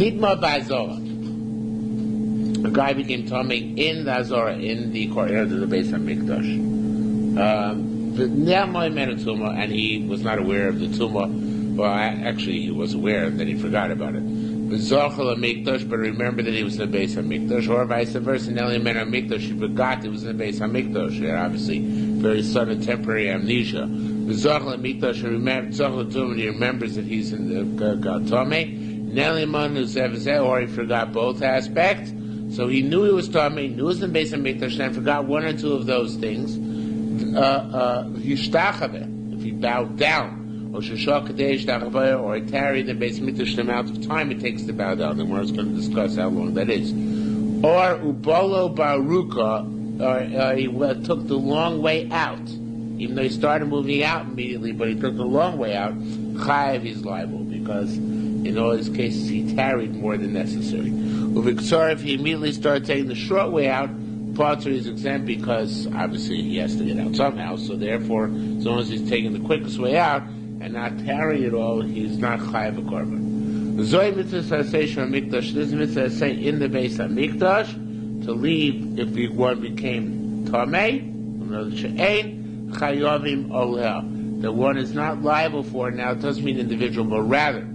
Nitma Ba'Zorah. A guy became Tomei in the Azorah, in the courtyard of the Beis HaMikdash. And he was not aware of the Tumah. Well, actually, he was aware, and then he forgot about it. But remember that he was in the Beis HaMikdash, or vice versa. He forgot he was in the Beis HaMikdash. He had obviously very sudden temporary amnesia. He remembers that he's in the Tomei. Or he forgot both aspects. So he knew he was Tomei, knew he was in the Beis HaMikdash, and forgot one or two of those things. If he bowed down, or he tarried in the Beis HaMikdash, the amount of time it takes to bow down. And we're going to discuss how long that is. Or ubolo baruka, he took the long way out. Even though he started moving out immediately, but he took the long way out, chayav is liable, because in all his cases he tarried more than necessary. Uviksar, if he immediately started taking the short way out, Potter is exempt because obviously he has to get out somehow, so therefore, as long as he's taking the quickest way out and not tarrying at all, he's not chayav a korban. Zoy mitzvah sasei mikdash. This mitzvah say in the Beis HaMikdash to leave if one became tamei, another she'ein chayavim oleh. That one is not liable for it. Now it doesn't mean individual, but rather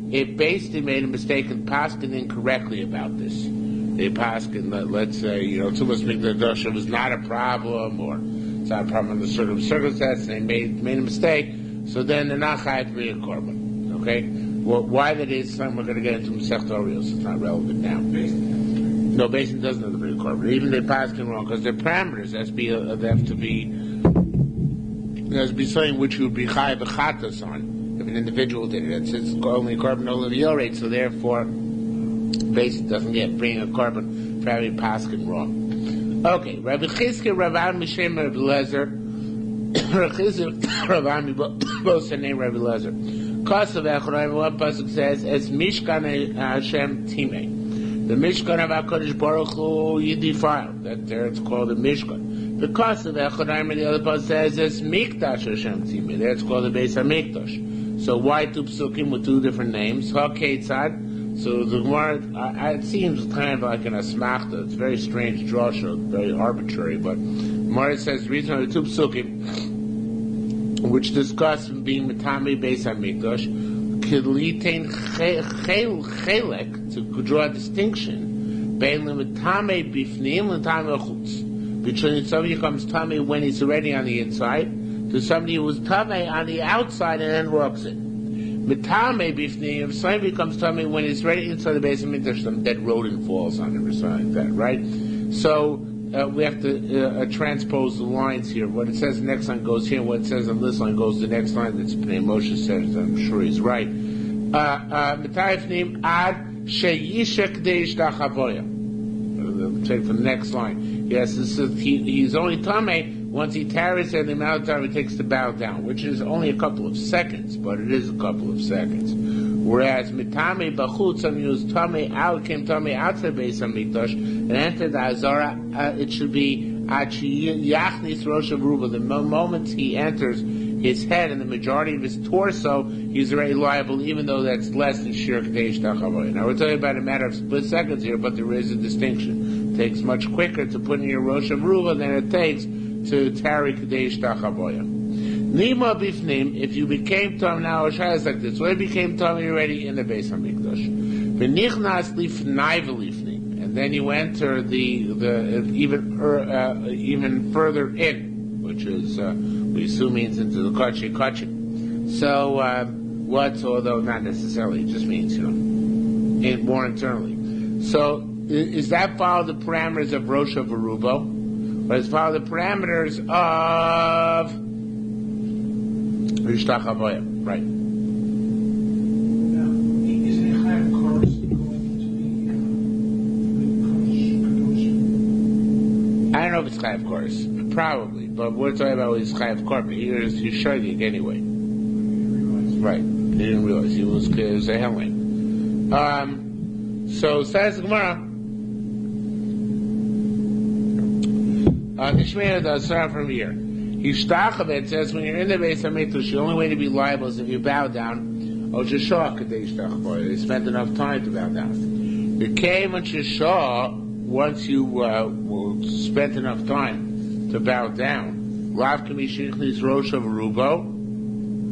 if basically made a mistake and paskin incorrectly about this. They paskin, let's say, Tumas Mikdash was not a problem, or it's not a problem under certain circumstances, and they made a mistake, so then they're not chayav to bring a korban. Okay? Well, why that is, we're going to get into Masechet Orios. It's not relevant now. No, Basin doesn't have to bring a korban. Even they paskin wrong, because their parameters have to be something which you would be chayav v'chatas on if an individual did it. It's only a korban olav yoreit, so therefore Basin doesn't bring a korban for having paskin wrong. Okay, Rabbi Chizkiah, Rabbi Mishem, Rabbi Lezer, Rabbi Chizkiah, Rabbi both say name Rabbi Lezer. Kosav Echorayim, one pasuk says, "Es Mishkan Hashem Timei." The Mishkan of HaKadosh Baruch Hu Yidifile. That there it's called the Mishkan. The Kosav Echorayim, the other pasuk says, "Es Mikdash Hashem Timei." There it's called the Beis HaMikdash. So why two psukim with two different names? HaKetzad. So the Gemara, it seems kind of like an asmachta. It's a very strange drasha, very arbitrary. But Gemara says the reason for the two psukim, which discuss being metame Beis HaMikdash, kilitain chelek, to draw a distinction, bein metame bifnim and metame chutz, between somebody who comes tame when he's already on the inside, to somebody who was tame on the outside and then walks in. Mitame bifnim, if somebody becomes tummy when he's ready inside the Beis HaMikdash, some dead rodent falls on him or something like that, right? So we have to transpose the lines here. What it says the next line goes here, and what it says on this line goes to the next line. That's Pnei Moshe says. I'm sure he's right. Mitame bifnim ad sheyishek deish dachavoya. Take from the next line. Yes, this is, he's only tamei once he tarries and the amount of time it takes to bow down, which is only a couple of seconds, but it is a couple of seconds. Whereas mitame bachutz, somebody who's tamei out, came tamei outside Beis HaMikdash and entered the Azara, it should be yachnis rosh haruba. The moment he enters his head and the majority of his torso, he's already liable, even though that's less than shiur kadesh tachavoy. Now we're talking about a matter of split seconds here, but there is a distinction. It takes much quicker to put in your rosh haruba than it takes to tarry kadesh tachavoy. Nima bifnim, if you became Tom now, Oshai is like this. When you became Tom, you're already in the Beis HaMikdash. V'nichnas lifnai v'lifnim, and then you enter the even further in, which is we assume means into the kachi. So what's, although not necessarily, it just means more internally. So is that follow the parameters of Rosh Harubo, or is follow the parameters of Rishtach Havoya, right? Now, is it a high course going into the I don't know if it's Chayav Chorus, probably, but we're talking about his Chayav Korban. Here's Shogig anyway. Right, he didn't realize he was a Helen. So says the Gemara. Nishmeir the Asar from here. Hishtachaveh says when you're in the Beis HaMikdash, the only way to be liable is if you bow down. Oh, Sheshah Kadesh Tachavoya. They spent enough time to bow down. It came on Sheshah, once you spent enough time to bow down. Lav Kamishichnis Rosh of Arubo.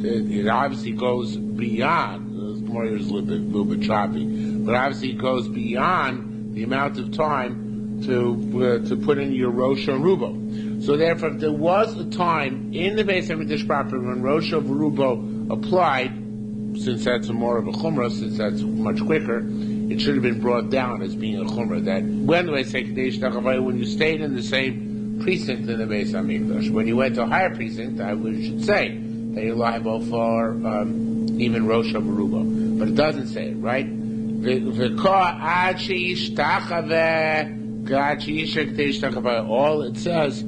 It obviously goes beyond. The Gemara is a little bit choppy, but obviously it goes beyond the amount of time to put in your Rosh Arubo. So therefore, if there was a time in the Beis Hamikdash proper when Rosh Arubo applied, since that's more of a chumrah, since that's much quicker, it should have been brought down as being a chumrah. That when do I say Kadesh Tachavaya? When you stayed in the same precinct in the Beis Hamikdash. When you went to a higher precinct, I should say that you're liable for even Rosh Arubo. But it doesn't say it, right? All it says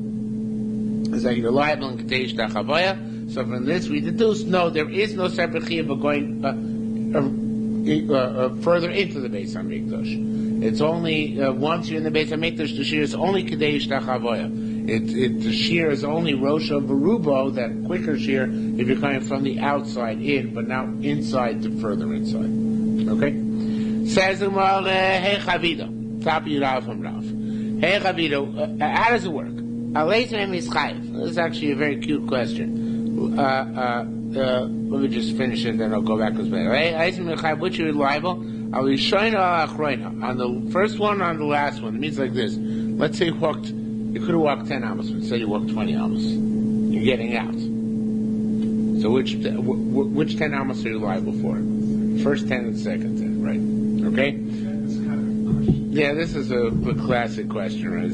is that you're liable in Kadesh Tachavaya. So from this we deduce, no, there is no separate chiyuv of going further into the Beis Hamikdash. It's only, once you're in the Beis Hamikdash, the shiur is only Kadesh Tachavaya. The shiur is only Rosh Arubo, that quicker shiur, if you're coming from the outside in, but now inside to further inside. Okay? Says the Gemara, hey Chavido, top of your Rav from Rav. Hey Chavido, how does it work? This is actually a very cute question. Let me just finish it, then I'll go back to the which are liable? On the first one, on the last one. It means like this. Let's say you could have walked 10 amos, but say you walked 20 amos. You're getting out. So which 10 amos are you liable for? First 10 and second 10, right? Okay? Yeah, this is a classic question, right?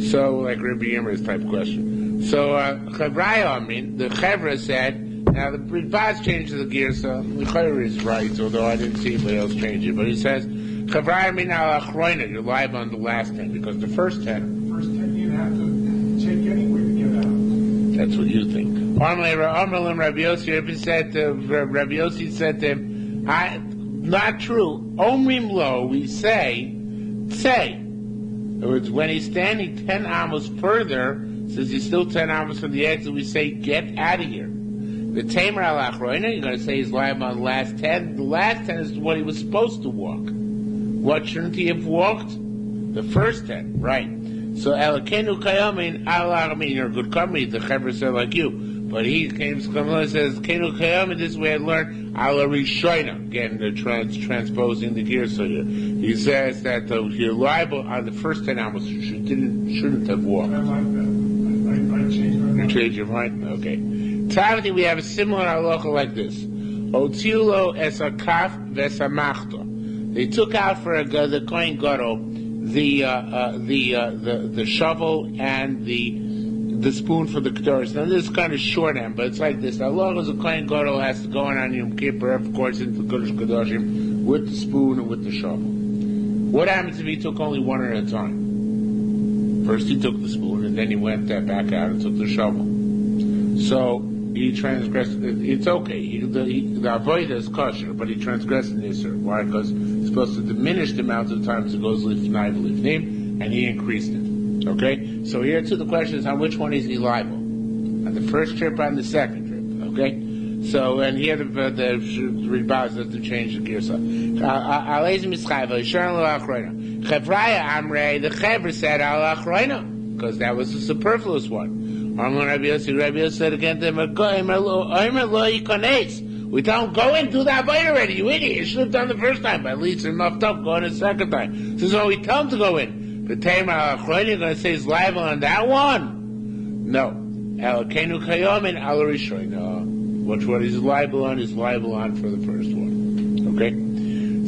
So like Rabbi Yirmiyah's type question. So Chavraya, the Chevra said, now the Baz changed the gear, so the Chevra is right, although I didn't see anybody else change it. But he says, Chavraya al achroina, you're liable on the last 10, because the first 10. The first 10 you have to take anyway to get out. That's what you think. Rabbi Yossi said to him, not true. Omrim lo, we say. In other words, when he's standing 10 amos further, since he's still 10 amos from the exit, we say, get out of here. The Tamer al Achroina, you're going to say he's liable on the last 10. The last 10 is what he was supposed to walk. What shouldn't he have walked? The first 10, right. So, Elakenu Kayamin, you're a good company, the Chevra said like you. But he came to come and says, Kenu Kayamin, this way I learned, Ala Rishoina, again, transposing the gear so here. He says that you're liable on the first 10 amos, you shouldn't have walked. I like that. I changed my mind. You changed your mind? Okay. Timothy, we have a similar halacha like this. Otziulo esakaf vesamachto. They took out for the Kohen Gadol the shovel and the spoon for the Kedoros. Now this is kind of shorthand, but it's like this. As long as the Kohen Gadol has to go on Yom Kippur, of course, into the Kodesh Kedoshim with the spoon and with the shovel. What happens if he took only one at a time? First he took the spoon, and then he went back out and took the shovel. So he transgressed. It's okay. The avodah is kosher, but he transgressed in Yisur. Why? Because he's supposed to diminish the amount of times it goes lifnai v'lifnim, and he increased it. Okay. So here too, the question is on which one is he liable? On the first trip, or on the second trip? Okay. So and here the Rebaz has to change the gear. So Alezim Mischayva Yisharon Lo Achroina. Chevraya Amrei, the Chevra said Al Achroina because that was the superfluous one. Rabbi Yossi said again to him, we tell him, go in, do the avodah already, you idiot. You should have done the first time, but at least enough up, go in the second time. So we tell him to go in. But Tamer al-Achroini, you're going to say he's liable on that one? No. El-Kenu Kayomin al-Rishoina. Which one he's liable on for the first one. Okay?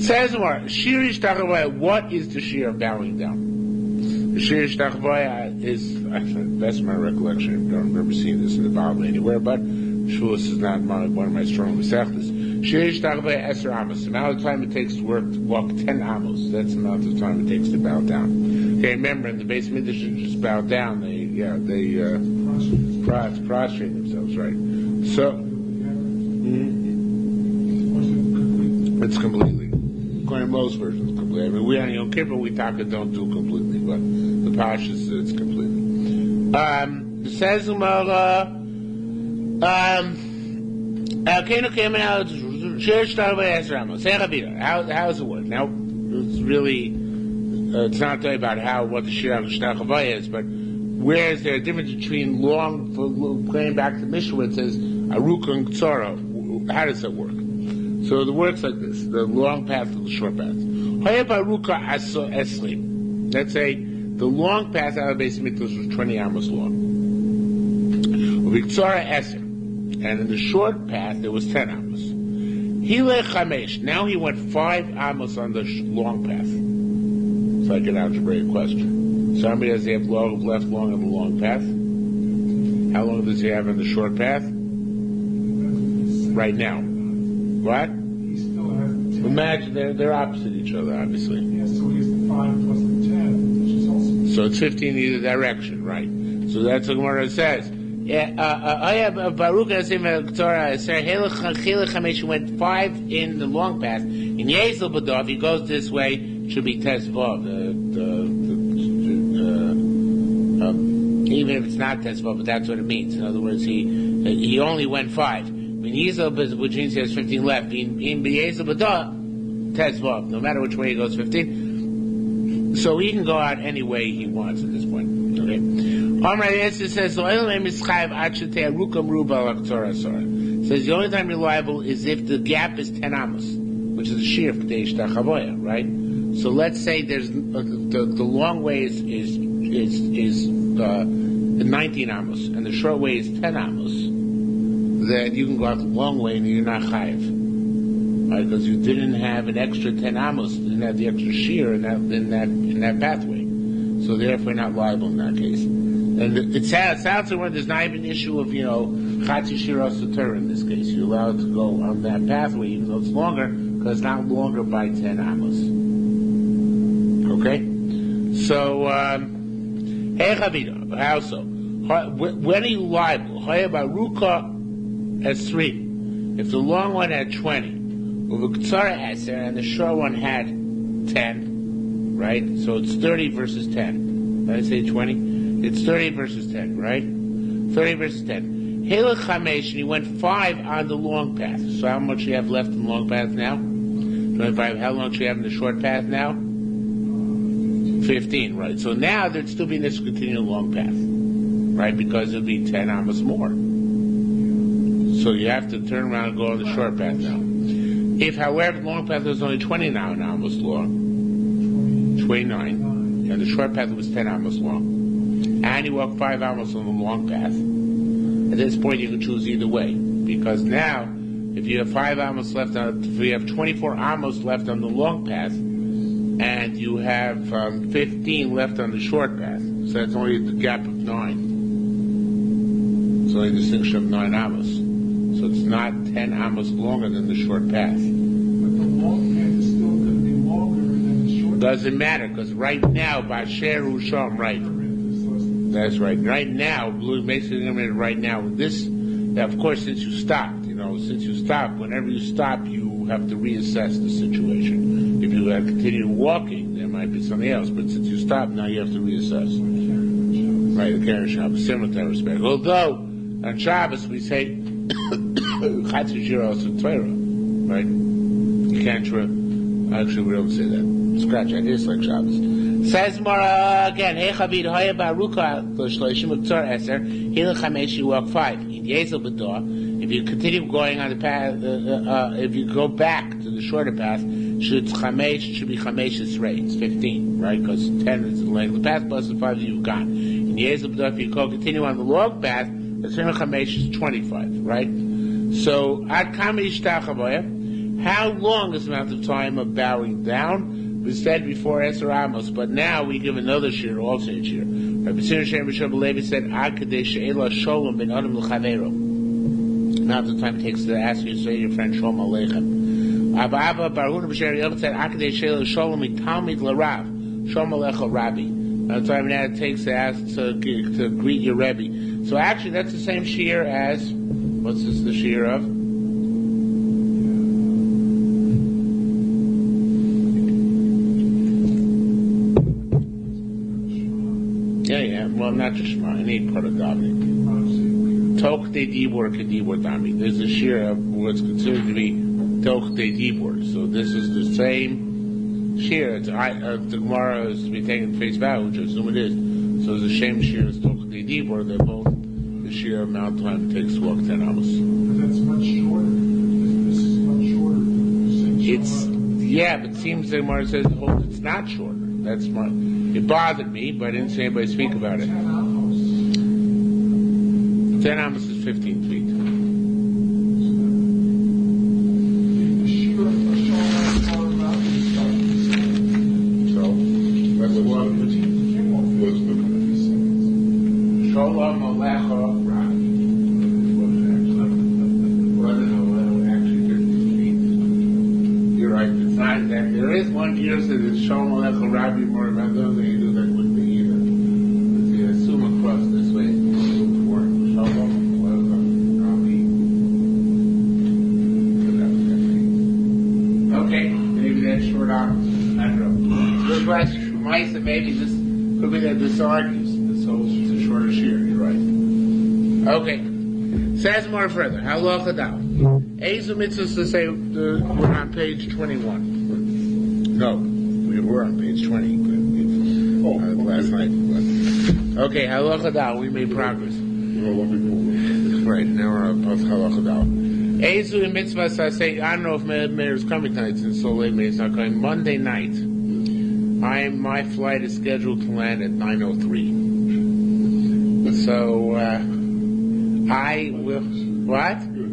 Says more, shiur Tachavoya, what is the shiur of bowing down? The shiur Tachavoya is, that's my recollection, I don't remember seeing this in the Bible anywhere, but Shavuos is not one of my strong mesechtas. Shiur Tachavoya Eser Amos, the amount of time it takes to walk 10 amos, that's the amount of time it takes to bow down. Okay, remember, in the Beis Hamikdash, they just bow down, they prostrate themselves, right? So, it's completely. According to most versions, completely. I mean, we on Yom Kippur, we talk and don't do completely, but the Pashas, it's completely. It says, How does it work? Now, it's really, it's not talking about what the shiur of Shtachavaya is, but where is there a difference between going back to Mishnah where it says Aruka and Ktsara? How does that work? So it works like this: the long path and the short path. Let's say the long path out of Beis Mikdash was 20 amos long. And in the short path there was 10 amos. Hile Chamesh. Now he went 5 amos on the long path. It's like an algebraic question. Somebody does he have left long on the long path? How long does he have on the short path? Right now. What? He still has the 10. Imagine they're opposite each other, obviously. Yes, so he has the 5 plus the 10, which is also... So it's 15 in either direction, right? So that's what Gemara says. He went 5 in the long path. In Yezel Badov, if he goes this way, it should be Tesvav. Even if it's not Tesvav, but that's what it means. In other words, he only went 5. In Yezel, which means he has 15 left. In Yezel Badov, Tesvav. No matter which way he goes, 15. So he can go out any way he wants at this point. Okay. It says the only time you're liable is if the gap is 10 amos, which is a shiur of K'dei Shtachavoya, right? So let's say there's the long way is 19 amos, and the short way is 10 amos. Then you can go out the long way and you're not chayiv, right? Because you didn't have an extra 10 amos, you didn't have the extra shiur in that pathway. So therefore, not liable in that case. And it sounds like there's not even an issue of, Chatzi Shira Soter in this case. You're allowed to go on that pathway, even though it's longer, because it's not longer by 10 amos. Okay? So, hey Chavida, how so? When are you liable? Ruka has 3. If the long one had 20, and the short one had 10, right? So it's 30 versus 10. Did I say 20? It's 30 versus 10, right? 30 versus 10. Hilach Chamesh, and he went 5 on the long path. So how much do you have left in the long path now? 25. How long do you have in the short path now? 15, right? So now there'd still be this continual long path, right? Because it'd be 10 amos more. So you have to turn around and go on the short path now. If, however, the long path was only 29 amos long, 29, and the short path was 10 amos long, and you walk 5 amos on the long path, at this point you can choose either way, because now if you have 5 amos left if you have 24 amos left on the long path and you have 15 left on the short path, so that's only the gap of 9, it's only a distinction of 9 amos, so it's not 10 amos longer than the short path. But the long path is still going to be longer than the short path. Doesn't matter, because right now by Yerushalmi, right, that's right. Right now, basically, right now, of course, since you stopped, whenever you stop, you have to reassess the situation. If you had continued walking, there might be something else, but since you stopped, now you have to reassess. Right, the Karen Shabbos, similar to that respect. Although, on Shabbos, we say, Chatzi Shira Torah, right? You can't, actually, we don't say that. Scratch that, it's like Shabbos. Says Mara again, Hey Chavid, Hoya Baruka, Shloshim Uktsar Eser, Hila Chamesh, you walk 5. In Yezel B'Dor, if you continue going on the path, if you go back to the shorter path, should be Chamesh Esrei, it's 15, right? Because 10 is the length of the path, plus the 5 you've got. In Yezel B'Dor, if you continue on the long path, the Chamesh is 25, right? So, Ad Kami Ishtachavoya, how long is the amount of time of bowing down? We said before Esser Amos, but now we give another shiur, also a shiur. Rabbi Shem B'Shem Levi said, Ad Kadei She'ela Sholom Ben Adam L'Chaveiro. Now the time it takes to ask you to say to your friend Shalom Aleichem. Abba Barhuna B'Shem Yovel said, Ad Kadei She'ela Sholom Mitalmid L'Rav. Shalom Aleichem Rabbi. Now the time it takes to ask to greet your Rebbe. So actually that's the same shiur as, what's this the shiur of? Yeah. Well, not just Shema. Any part of davening. Tok de dibur kedibur dami. There's a shiur of what's considered to be Tochte Dibur. So this is the same shiur. The Gemara is to be taken at face value, which I assume it is. So the same shiur is Tochte Dibur. They're both the shiur amount of time it takes to walk 10 amos. But that's much shorter. This is much shorter. But it seems the Gemara says it's not shorter. That's my. It bothered me, but I didn't see anybody speak about it. 10 amos is 15 feet. So, let's walk. Shalom Alecha Rabbi. Actually 15 feet. You're right, it's not that. There is one year that it's Shalom Alecha Rabbi more about those, and you do that quickly either. If you assume across this way, it will work. Shalom Alecha Rabbi. Okay, maybe that's short hours. I don't know. Good question. Maisa, maybe this could be that this argues. So it's a shorter shiur, you're right. Okay. Says more further. Halacha down. Eizu mitzvahs to say we're on page 21. No, we were on page 20 last night. But, okay, halacha down. We made progress. Right, now we're on halacha down. Eizu mitzvahs to say, I don't know if Meir is coming tonight since so late Meir is not coming. Monday night, my flight is scheduled to land at 9:03. So, I will... What? You're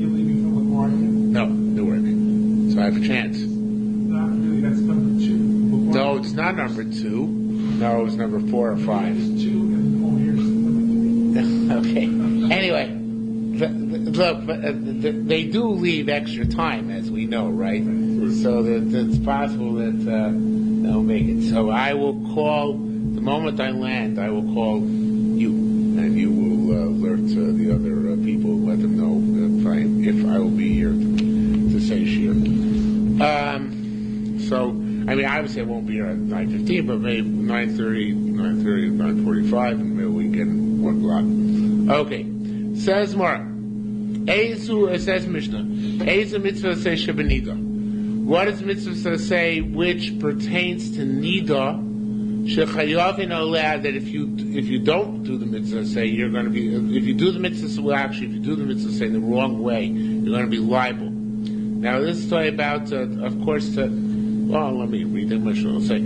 leaving from LaGuardia? No, Newark. So I have a chance. Not really, that's number 2. LaGuardia. No, it's not number 2. No, it's number 4 or 5. There's 2 and here's number 3. Okay. Anyway, look, they do leave extra time, as we know, right? So that it's possible that they'll make it. So I will call... The moment I land, I will call you, and you will alert the other people and let them know if I will be here to say shiur. So, I mean, obviously I won't be here at 9:15, but maybe 9:30, 9:45, and maybe we can get in 1 block. Okay. Says Mara. Says Mishnah. Eizu mitzvah say shebenida. What does mitzvah say which pertains to nida? Shechayavin aleh, that if you don't do the mitzvah say, you're going to be, if you do the mitzvah if you do the mitzvah say in the wrong way, you're going to be liable. Now this is talking about, of course, let me read the Mishnah. It'll say,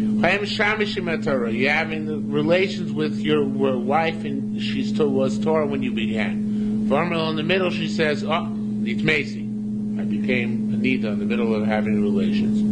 you're having relations with your wife, and she still was Torah when you began. Formula in the middle, she says, Nitmesi. I became a nida in the middle of having relations.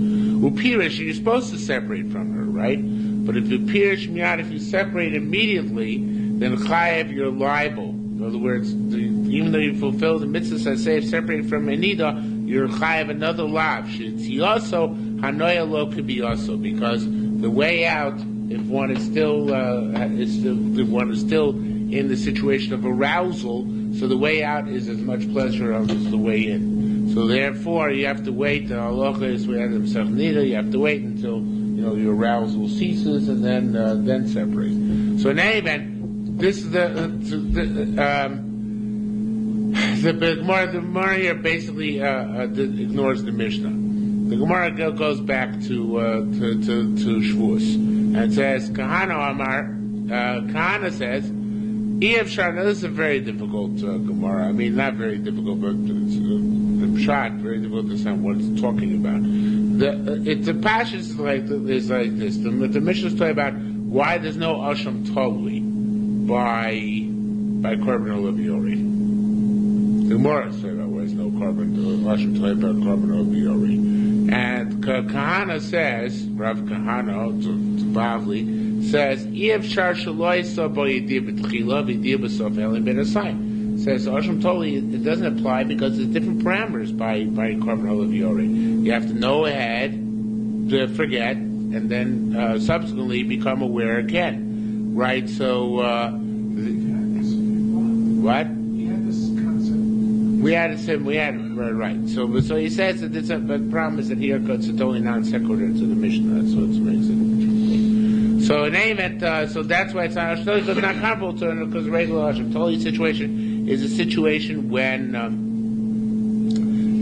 Upirish, you're supposed to separate from her, right? But if you pirish miyad, if you separate immediately, then chayev, you're liable. In other words, even though you fulfill the mitzvah, say separate from anida, you're chayev another lav. Shitziyaso hanoya lo kibiyaso, because the way out, if one is still in the situation of arousal, so the way out is as much pleasure as the way in. So therefore, you have to wait. The halacha is we have nida. You have to wait until your arousal ceases, and then separate. So in any event, this is the Gemara here basically ignores the Mishnah. The Gemara goes back to Shavuos and says, Kahana Amar. Kahana says, this is a very difficult Gemara. I mean, not very difficult, but it's very difficult to understand what it's talking about. The passage is like this. The Mishnah is talking about why there's no Asham Tolui by Korban Olaviori. The Gemara said about why there's no Asham Tolui by Korban Olaviori. And Kahana says, Rav Kahana, Bavli, says, says Asham Toli, it doesn't apply because there's different parameters by Korban Olaviori. You have to know ahead, to forget, and then subsequently become aware again. Right? So, what? He had this concept. We had it, right. So he says that but the problem is that here it's totally non-sequitur to the Mishnah. That's what makes it interesting. So in any event, so that's why it's not Asham Toli, because it's not comparable to it, because the regular Asham Toli situation is a situation when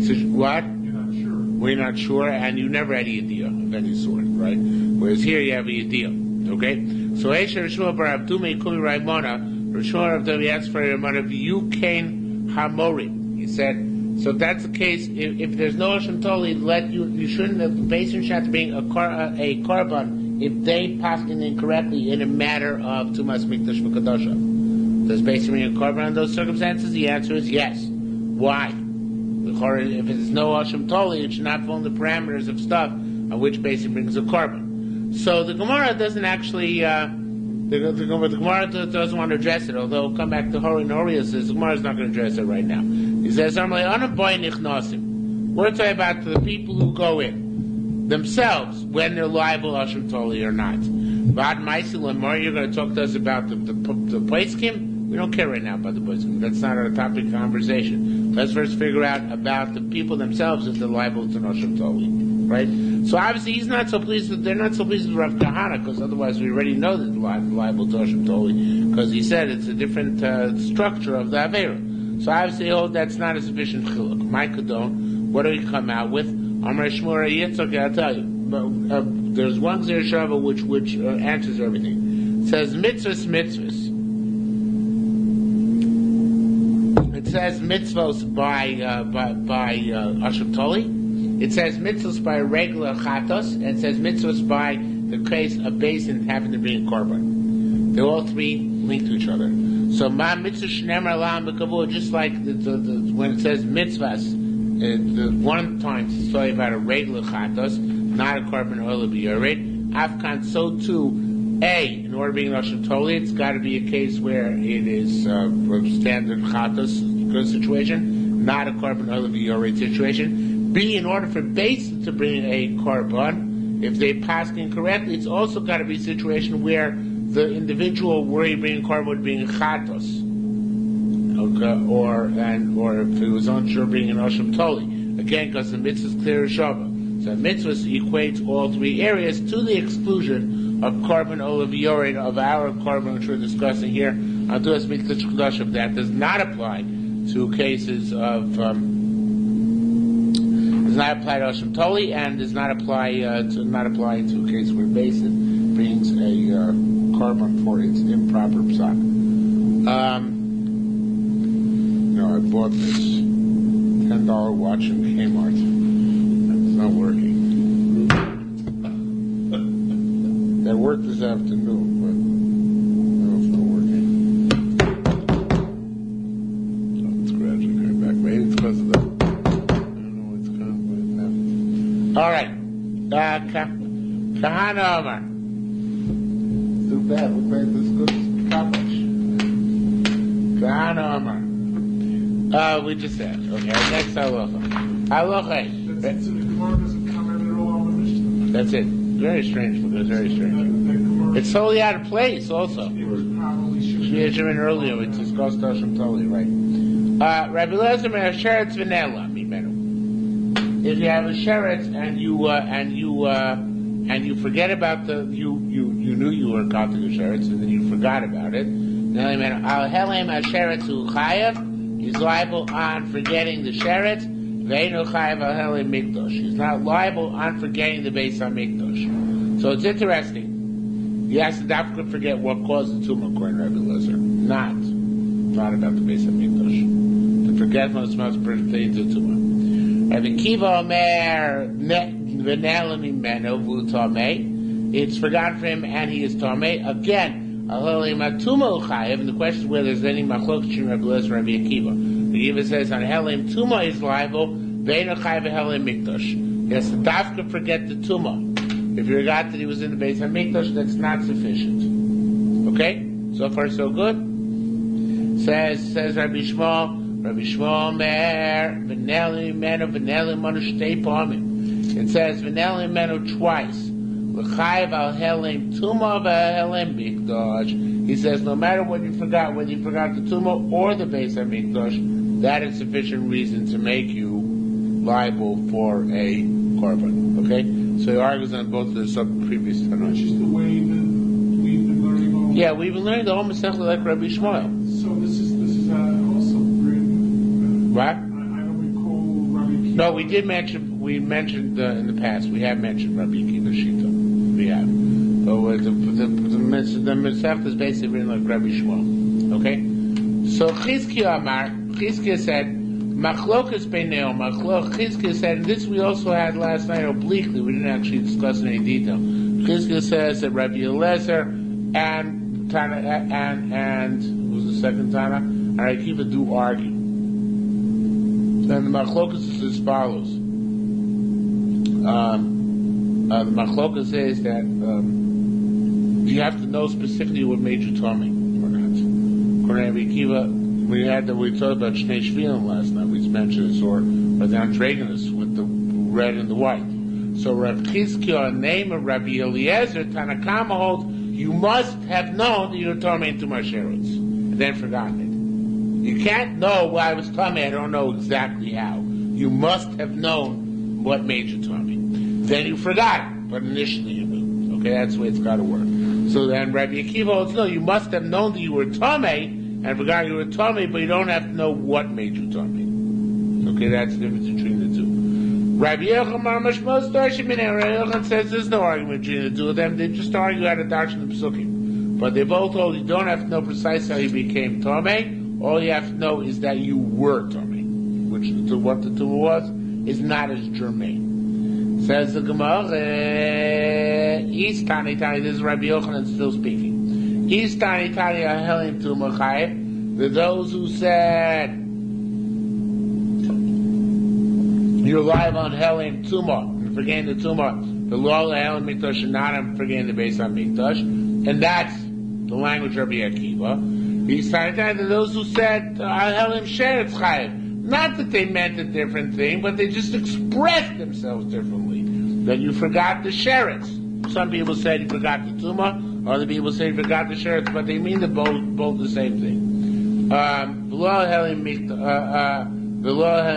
What? You're not sure. We're not sure, and you never had a idea of any sort, right? Whereas here you have a idea. Okay? So Esher Rishua Bar Abdume Kumi Raimona, Rishua of the asked for Raimona of Yukain Hamori. He said, so if that's the case, if there's no Hashem Toli, you shouldn't have, the Beis should have to bring a korban if they paskin incorrectly in a matter of Tumas Mikdash V'Kadosha. Does Beis bring a korban in those circumstances? The answer is yes. Why? If it's no Hashem Toli, it should not fall in the parameters of stuff on which Beis brings a korban. So the Gemara doesn't actually, the Gemara doesn't want to address it, although come back to Hori and Horia says the Gemara is not going to address it right now. He says, we're talking about the people who go in themselves when they're liable Hashem Toli or not. Vad Maisil and Mar, you're going to talk to us about the Poiskim? We don't care right now about the Poiskim. That's not our topic of conversation. Let's first figure out about the people themselves if they're liable to Hashem Toli. Right? So obviously they're not so pleased with Rav Kahana, because otherwise we already know that they're liable to Hashem Toli, because he said it's a different structure of the Avera. So obviously that's not a sufficient chiluk. My Kadon, what do we come out with? Amar Shmura Yitzchak, I'll tell you. But, there's one Gzir Shava which answers everything. It says mitzvahs. It says mitzvahs by Hashem Toli. It says mitzvahs by regular chatos, and it says mitzvahs by the case of basin having to bring a korban. They're all three linked to each other. So ma mitzvah shnemer lam b'kavur, just like when it says mitzvahs, the one time it's talking about a regular chatos, not a korban oil b'yored. Afkan, so too, in order to bring Hashem Toli, it's got to be a case where it is a standard chatos situation, not a korban oil b'yored situation. B, in order for base to bring a korban, if they pass incorrectly, it's also got to be a situation where the individual where you bring a korban would bring a chatos, okay, or if it was unsure, bring an Hashem Toli. Again, because the mitzvah is clear as Shabbat. So mitzvahs equates all three areas to the exclusion of korban olav yored, of our korban which we're discussing here. Aduas mikdash chudashim, that does not apply to cases of. Does not apply to Hashem Toli, and does not apply to a case where basin brings a korban for its improper psak. I bought this $10 watch in Kmart. It's not working. That worked this afternoon, but I don't know if it's not working. Oh, it's gradually coming back. Maybe it's because of that. All right. Kahana Omar. Too bad. Look like this good accomplish. Kahana Omar. We just said. Okay. Next halacha. Halacha. That's it. The Gemara doesn't comment at all on the Mishnah. That's it. Very strange. Because very strange. It's totally out of place. Also. It was probably Shemin earlier. We discussed Hashem Toli. Right. Rabbi Lezer Sheretz V'Nela Mimenu. If you have a sheretz and you forget about you knew you were counting a sheretz and then you forgot about it, then al helem sheretz hu chayav, he's liable on forgetting the sheretz. Ve'enu chayav al helem mikdosh, he's not liable on forgetting the Beis HaMikdash. So it's interesting. He has to dafka forget what caused the tumor, according to Rabbi Lezer, not about the Beis HaMikdash. The forgetfulness must pertain to the tumor. Rabbi Kiva Omer v'nela mimeno v'hu tamei. It's forgotten for him and he is tamei. Again, aleli matuma uchayev. And the question is whether there's any machlok between Rabbi Lezer and Rabbi Akiva. The Akiva says on helim tuma is liable. Ve'en uchayev helim mikdash. He has to dafka forget the tuma. If you forgot that he was in the Beis HaMikdash, that's not sufficient. Okay, so far so good. Says Rabbi Shmuel. Rabbi Shmuel Mer v'neli menu shtei pamim. It says v'neli menu twice. L'chayev al helim tuma v'helim mikdash. He says no matter what you forgot, whether you forgot the tuma or the Beis HaMikdash, that is sufficient reason to make you liable for a korban. Okay, so he argues on both of the previous That's tanash. just the way that we've been learning all. Yeah, we've been learning the whole Masechta like Rabbi Shmuel. So this is also bring. What? I don't recall Rabbi No, we mentioned in the past, we have mentioned Rabbi Akiva Shita. We have. But the Mesafta is basically written like Rabbi Shmuel. Okay? So Chizkiah said, Machlokas Beineo, Chizkiah said, and this we also had last night obliquely, we didn't actually discuss in any detail. Chizkiah says that Rabbi Eliezer and Tana, and who was the second Tana? And Rabbi Akiva do argue. And the Machlokas is as follows. The Machlokas says that you have to know specifically what made you tummy or not. According to Rabbi Akiva, we talked about Shnei Shvilim last night. We mentioned this, or the Andragonus with the red and the white. So Rav Chizkiah, name of Rabbi Eliezer, Tanakama holds, you must have known that you were tummy into Masherutz, and then forgotten it. You can't know why I was tummy. I don't know exactly how. You must have known what made you tummy. Then you forgot it, but initially you knew. Okay, that's the way it's got to work. So then Rabbi Akiva holds, no, you must have known that you were tummy, and forgot you were tummy, but you don't have to know what made you tummy. Okay, that's the difference between the two. Rabbi Yochanan says there's no argument between the two of them. They just argue out of darshan and psukim. But they both hold you don't have to know precisely how you became tummy. All you have to know is that you were tummy, which what the tumah was is not as germane. Says the Gemara, this is Rabbi Yochanan still speaking. Those who said you're live on Helim Tumah and forgetting the Tumah, the law of Helim Mikdash and not forgetting the base on Mikdash, and that's the language of Rabbi Akiva. He's trying to tell those who said Helim Sheretz Chayev, not that they meant a different thing, but they just expressed themselves differently. That you forgot the Sheretz. Some people said you forgot the Tumah. Other people say you forgot the Sheretz, but they mean both the same thing. V'lo Helim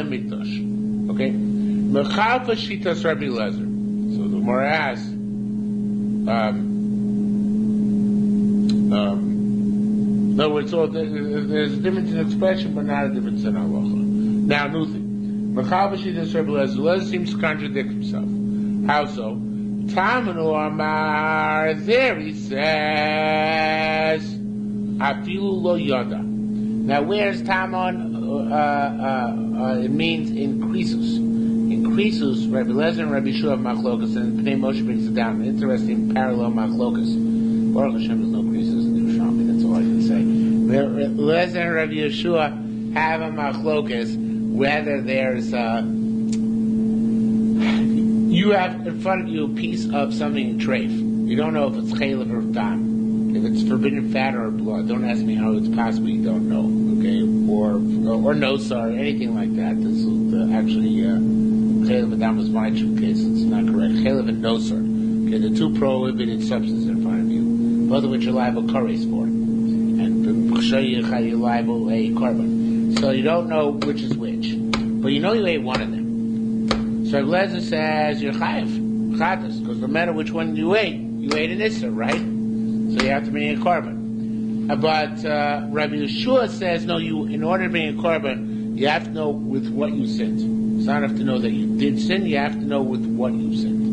Mikdash. Okay? Mechalfa Shitas Rabbi Eliezer. So the Gemara asks, in other words, there's a difference in expression, but not a difference in halacha. Now, new thing. Mechalfa Shitas Rabbi Eliezer. Eliezer seems to contradict himself. How so? Tamanu Amar, there he says, Afilu lo yada. Now, where's Taman? It means increases. Increases, Rabbi Eliezer and Rabbi Shua have machlokas, and Pnei Moshe brings it down. An interesting parallel machlokas. Baruch Hashem, there's no creases in Yerushalmi, that's all I can say. Eliezer and Rabbi Yeshua have a machlokas, whether there's you have in front of you a piece of something treif. You don't know if it's chaylev or dam. If it's forbidden fat or blood, don't ask me how it's possible you don't know. Okay, or nosar, or anything like that. This is actually chaylev and dam was my true case. It's not correct. Chaylev and nosar. Okay, the two prohibited substances in front of you, both of which are liable kares for, and you're liable a carbon. So you don't know which is which, but you know you ate one of them. So Eliezer says you're chayav, chatas, because no matter which one you ate an issa, right? So you have to bring a carbon. But Rabbi Yeshua says no. In order to bring a carbon, you have to know with what you sinned. It's not enough to know that you did sin. You have to know with what you sinned.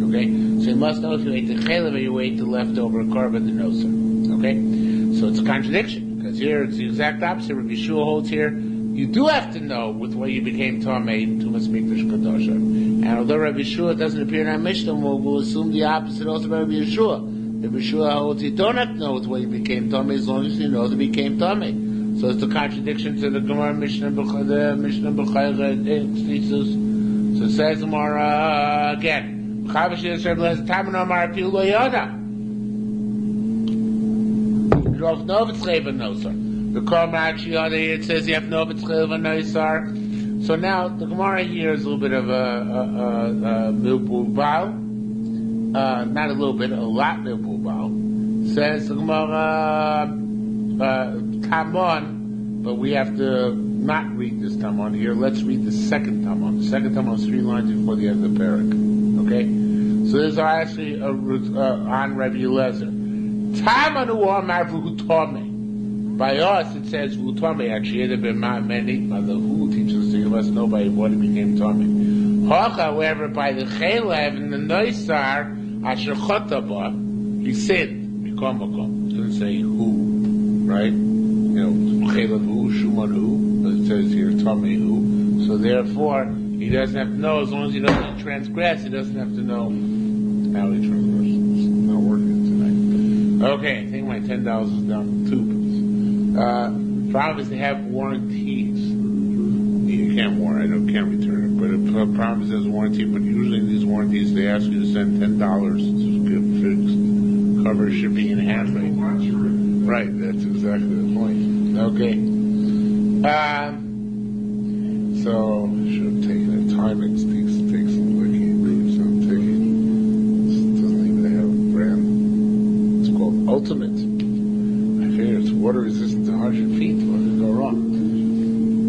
Okay, so you must know if you ate the chaylev or you ate the leftover carbon, the noser. Okay, so it's a contradiction because here it's the exact opposite. Rabbi Yeshua holds here. You do have to know with what you became Tamei, Tumas Mikdash Kadosha. And although Rabbi Yeshua doesn't appear in our Mishnah, we'll assume the opposite also by Rabbi Yeshua. Rabbi Yeshua holds you don't have to know with what you became Tamei as long as you know that you became Tamei. So it's the contradiction to the Gemara Mishnah B'chayr. So it says Gemara again. You don't know if it's Chayv or no, sir. The Korban Shiyada here, it says you have to know if it's Chayv or Noisar. So now, the Gemara here is a little bit of a milpul. Not a little bit, a lot milpul. Says the Gemara, Tamon, but we have to not read this Tamon here. Let's read the second Tamon. The second Tamon is 3 lines before the end of the parak. Okay? So this is actually on Rabbi Eliezer. Tamanu Amar V'Hutame. By us, it says V'Hutame. Actually, the Who teaches us the must know by what he became tummy. However, by the chaylev and the noisar, asher chotaba, he sinned. Become makom. It doesn't say who, right? Chaylev who, shuman who. It says here tummy who. So therefore, he doesn't have to know. As long as he doesn't transgress, he doesn't have to know how he transgressed. It's not working tonight. Okay, I think my $10 is down to $2. Problem is they have warranties. You can't can't return it. But the problem is there's a warranty. But usually in these warranties, they ask you to send $10 to cover shipping and handling. Right, that's exactly the point. Okay. So I should have taken a time. It takes some looking room, so I'm taking. This doesn't even have a brand. It's called Ultimate. I figure it's water resistant to 100 feet. What did go wrong?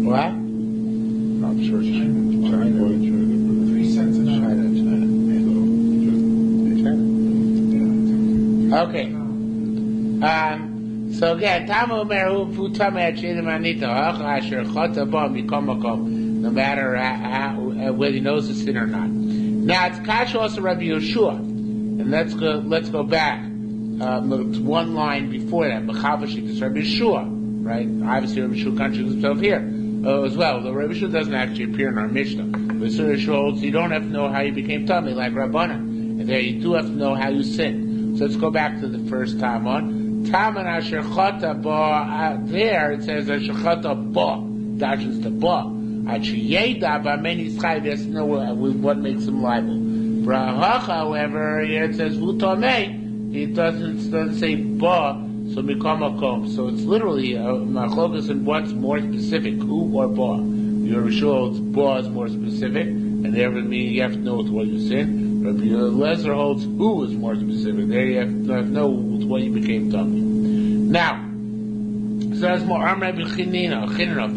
What? No, I'm sure it's China. 3 cents an hour. China. Okay. So again, Tamu Meru Futame Chidamanita Asher Chotaba Mikomakom, no matter whether he knows the sin or not. Now it's Kasha also Rabbi Yeshua. And let's go back. To one line before that, Mechavashik is Rabbi Yeshua, right? Obviously Rabbi Yeshua contradicts himself here as well. Though Rabbi Yeshua doesn't actually appear in our Mishnah. But Rabbi Yeshua holds you don't have to know how you became tummy like Rabbana. And there you do have to know how you sin. So let's go back to the first time on. Taman asher chata ba, there it says asher chata ba, dashes the ba. Asher yeda ba many schayv, he has to know what makes him liable. Brahach, however, here it says v'tomei, it doesn't say ba, so mikamakom. So it's literally machlokas and what's more specific, who or ba. Your Rishul holds ba is more specific, and therefore meaning you have to know what you sin. Rabbi Eliezer holds who is more specific. There you have to know what you became tummy. Now, so that's more Amr Chinina,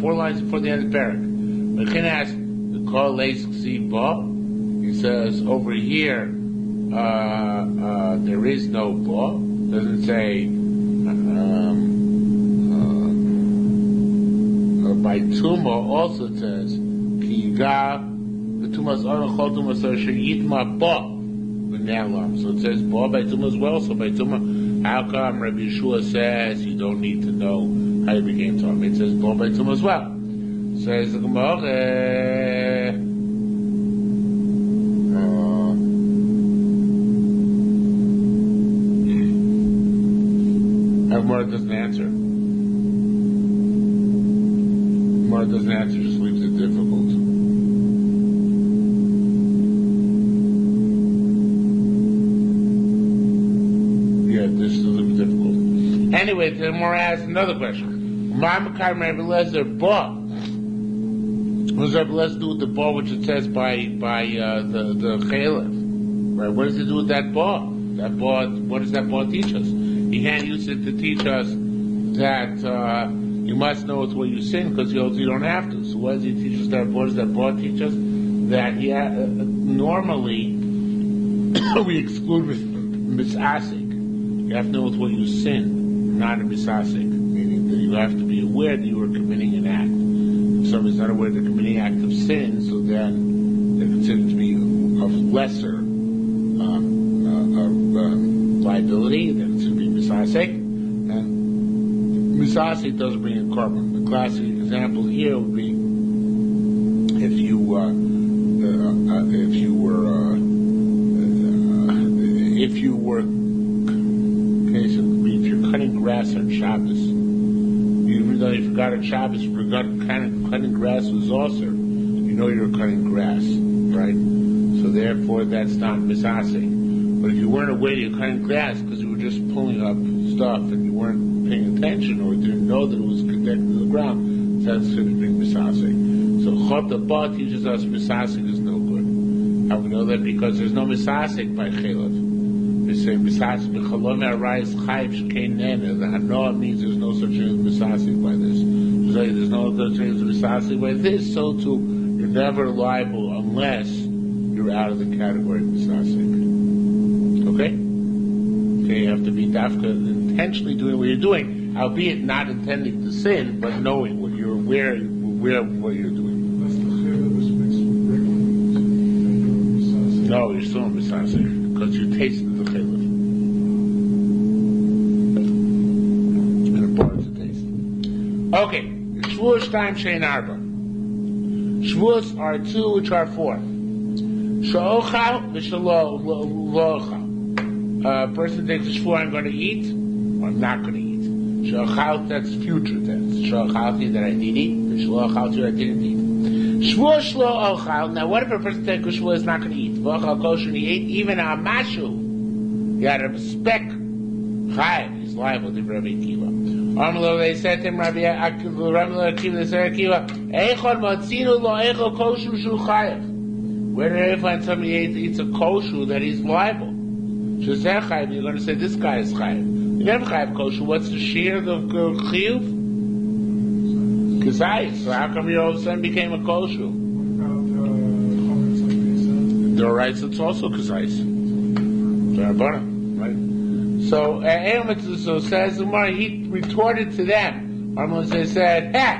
4 lines before the end of the parak. Chinina has the call leis ksi ba. He says over here there is no ba. Doesn't say by tuma also it says ki yiga. The tumas are chol tumas are sheyitma ba b'ne'alam. So it says ba by tuma as well. So by tuma, how come Rabbi Yeshua says you don't need to know how you became tummy? It says ba by tuma as well. Says the Gemara. Gemara doesn't answer. Gemara doesn't answer. Just leaves it difficult. This is a little difficult. Anyway, the Gemara asks another question. Rabbi Eliezer ba. What does Rabbi Eliezer do with the ba, which it says by the chaylev? Right? What does it do with that ba? That ba. What does that ba teach us? He can't use it to teach us that you must know it's what you sin because you don't have to. So what does he teach us? What does that ba teach us? That normally we exclude misasik. You have to know what you sin, not a misasik, meaning that you have to be aware that you are committing an act. If somebody's not aware they're committing an act of sin, so then they're considered to be of lesser liability, then it's going to be misasik. And misasik doesn't bring a carbon. The classic example here would be if you were if you're cutting grass on Shabbos, even though you forgot on Shabbos, you forgot cutting grass was also, you know you're cutting grass, right? So therefore, that's not misasik. But if you weren't aware you're cutting grass because you were just pulling up stuff and you weren't paying attention or didn't know that it was connected to the ground, that's going to be misasik. So chot ba teaches us misasik is no good. How we know that? Because there's no misasik by chaylev. They say misasik b'chalom arais chayv shkein nene. The hanoah means there's no such thing as misasik by this. So there's no such thing as misasik by this. So too, you're never liable unless you're out of the category of misasik. Okay? Okay, you have to be dafka intentionally doing what you're doing, albeit not intending to sin, but knowing what you're aware of what you're doing. you're still in Misaser, because you tasted the chilif. And it brought it to taste. Okay, Shavuos time Shein Arba. Shavuos are 2, which are 4. Sha'ochal v'shalochal. A person takes a Shavuos, I'm going to eat, or I'm not going to eat. Sha'ochal, that's future tense. Sha'ochalti, that I did eat. V'shalochalti, that I didn't eat. Shavuos shlo ochal. Now, what if a person takes a Shavuos is not going to eat? V'ochal kosher, he ate even a mashu. He had a speck. Chayiv, he's liable to Rabbi Akiva. They said to him, Rabbi Akiva, they said, Akiva, Eichon matzinu lo eichon kosher shu chayiv. Where did they find somebody eats a kosher that he's liable? Shazeh chayiv, you're going to say this guy is chayiv. You never chayiv kosher. What's the shiur of chiyuv? Kazayis. So how come you all of a sudden became a kosher? What about comments like this? There are rights, it's also kazayis. Right? So, so says the Gemara, he retorted to them. They said, hey,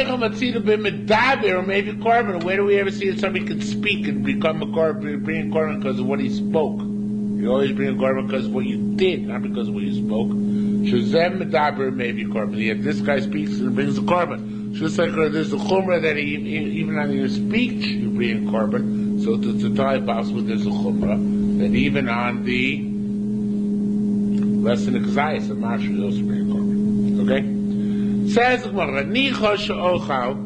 or maybe korban. Where do we ever see that somebody can speak and become a korban, bring a korban because of what he spoke? You always bring a korban because of what you did, not because of what you spoke. Shazem medaber maybe korban. If this guy speaks and brings a korban, just like there's a chumrah that even on your speech you bring a korban. So to tie possible, there's a chumrah that even on the less than a kazayas, a marsha is also bring a korban. Okay? Says the Gemara, Nicha she'ochal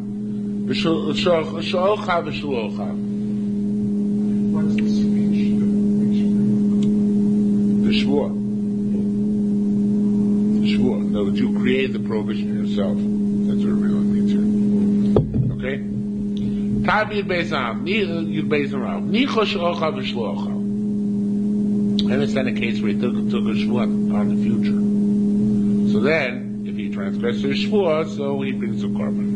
v'shu'ochal. What's the speech that makes you The shvuah. In other words, you create the prohibition yourself. That's what it really means here. Okay? Tabi Yud Beis Rav. Nicha she'ochal v'shu'ochal. I understand a case where he took a shvuah on the future. So then, if he transgresses a shvuah, so he brings a korban.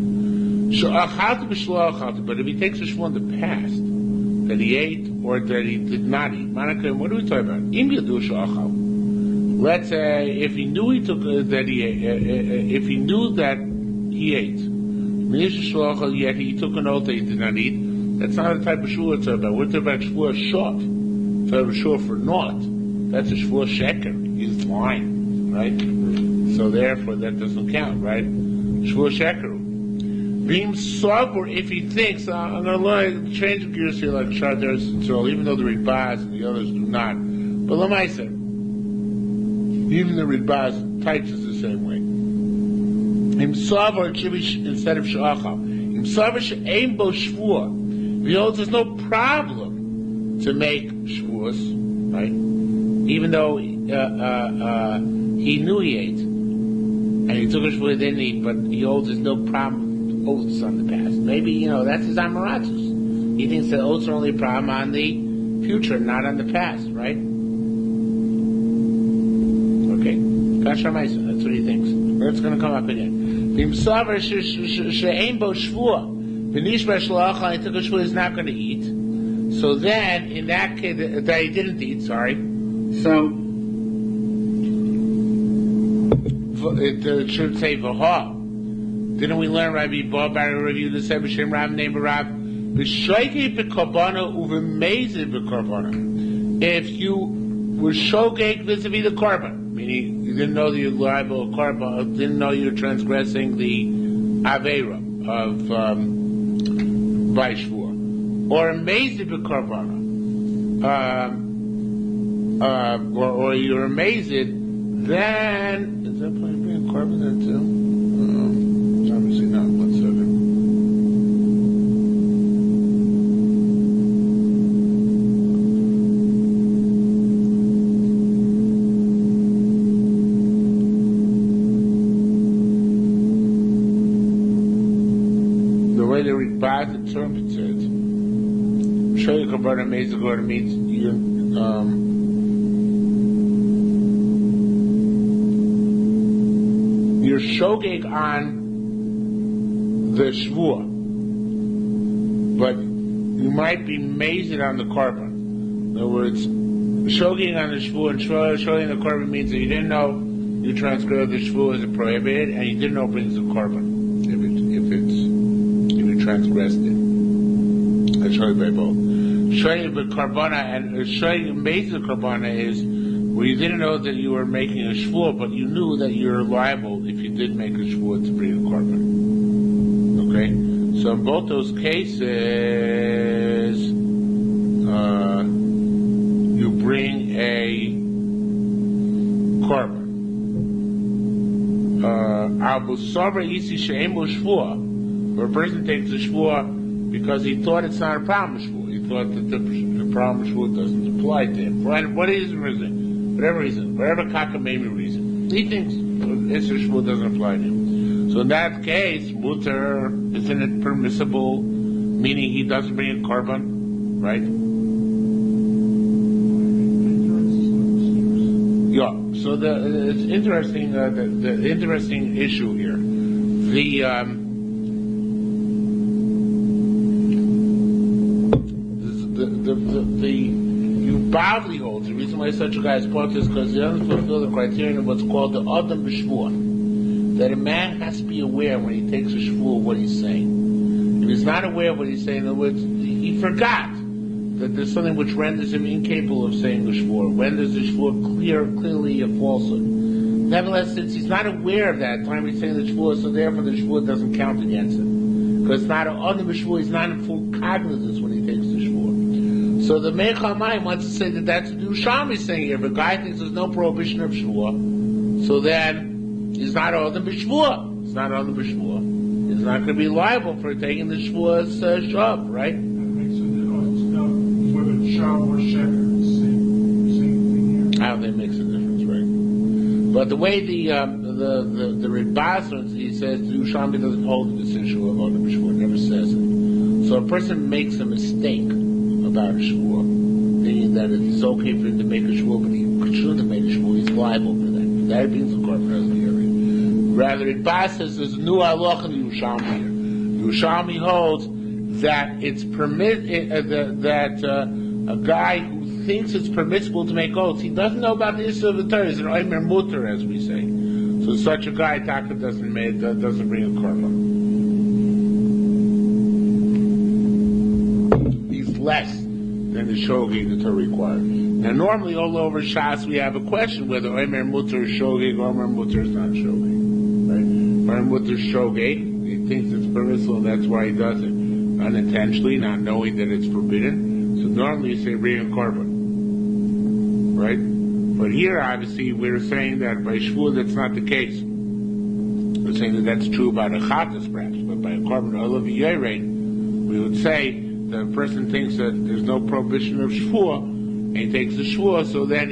But if he takes a shvuah in the past, that he ate or that he did not eat, what are we talking about? Let's say if he knew he took that he ate, if he knew that he ate, yet he took an oath that he did not eat. That's not the type of shvuah we're talking about. We're talking about shvuah short. If I was sure for naught, that's a shvuah sheker. He's lying, right? So therefore, that doesn't count, right? Shvuah sheker. Being sober, if he thinks, I'm going to learn, change of gears here like Shaders and so, even though the Ridbaz and the others do not. But Lamaisa, even the Ridbaz teaches the same way. Him sober, instead of sha'achal. Him sober she'ein bo shvuah. Behold, there's no problem to make shvuos, right? Even though he knew he ate, and he took a shvuah, didn't eat, but he holds there's no problem with oaths on the past. Maybe, that's his amaratus. He thinks that oaths are only a problem on the future, not on the past, right? Okay. That's what he thinks. It's going to come up again. He took a shvuah, he's not going to eat. So then, in that case, that he didn't eat, sorry. So, it should say Vaha. Didn't we learn Rabbi Bar review the Seba Shem Rav name of Rav? B'shoigei b'karbana uv'mezid b'karbana. If you were shogeg vis-a-vis the korban, meaning you didn't know that you're liable to korban, didn't know you were transgressing the Aveira of Vaishvua. Or amazed b'karbana, or you're amazed, then is that point being korban there too? Obviously not. 1 second. The way the Ridbaz interprets it. Shoyu Kabbalah Mezagor means you're shogeg on the shvuah, but you might be mazed on the korban. In other words, shogeg on the shvuah and showing the korban means that you didn't know you transgressed the shvuah is prohibited, and you didn't know it brings the korban if you transgressed it. That's really very bold. Shoyim b'karbana, and shoyim b'ezeh karbana is where you didn't know that you were making a shvuah, but you knew that you're liable if you did make a shvuah to bring a korban. Okay, so in both those cases, you bring a korban. Abu Sabra isi she'emo shvuah, where a person takes a shvuah because he thought it's not a problem shvuah. He thought that the problem shvuah doesn't apply to him. For whatever reason, whatever cockamamie reason, he thinks Isser shvuah doesn't apply to him. So in that case, mutter, isn't it permissible? Meaning he doesn't bring a korban, right? Yeah. So it's interesting. The interesting issue here, the Bavli holds, the reason why such a guy is part is because he doesn't fulfill the criterion of what's called the Adam B'Shvuah, that a man has to be aware when he takes a shvuah of what he's saying. If he's not aware of what he's saying, in other words, he forgot that there's something which renders him incapable of saying the shvuah, renders the shvuah clearly a falsehood. Nevertheless, since he's not aware of that at the time he's saying the shvuah, so therefore the shvuah doesn't count against him. Because it's not an Adam B'Shvuah, he's not in full cognizance when he takes the shvuah. So the Meichel Mayim wants to say that that's what Yerushalmi is saying here. If a guy thinks there's no prohibition of shvuah, so then he's not Adam B'Shvuah. He's not Adam B'Shvuah. He's not going to be liable for taking the shvuah's shav, right? That makes a difference. Now, whether it's shav or sheker, same thing here. How they makes a difference, right? But the way the Rebbe, he says the Yerushalmi doesn't hold the decision of Adam B'Shvuah, never says it. So a person makes a mistake about a shvuah, meaning that it's okay for him to make a shvuah, but he shouldn't have made a shvuah, he's liable for that. That means the korban has the area. Rather, it says there's a new halach in the Yerushalmi here. Yerushalmi holds that it's that a guy who thinks it's permissible to make oaths, he doesn't know about the issue of the Torah. He's an oimer mutter, as we say. So such a guy, Taka doesn't bring a korban. He's less than the shogeg the Torah required. Now, normally all over Shas we have a question whether oimer mutter is shogeg or oimer mutter is not shogeg. Right? Oimer mutter is shogeg. He thinks it's permissible, and that's why he does it unintentionally, not knowing that it's forbidden. So normally you say bring a korban, right? But here, obviously, we're saying that by shvuah that's not the case. We're saying that that's true about a chatas, perhaps, but by a korban olav yarein, we would say the person thinks that there's no prohibition of shvuah, and he takes the shvuah, so then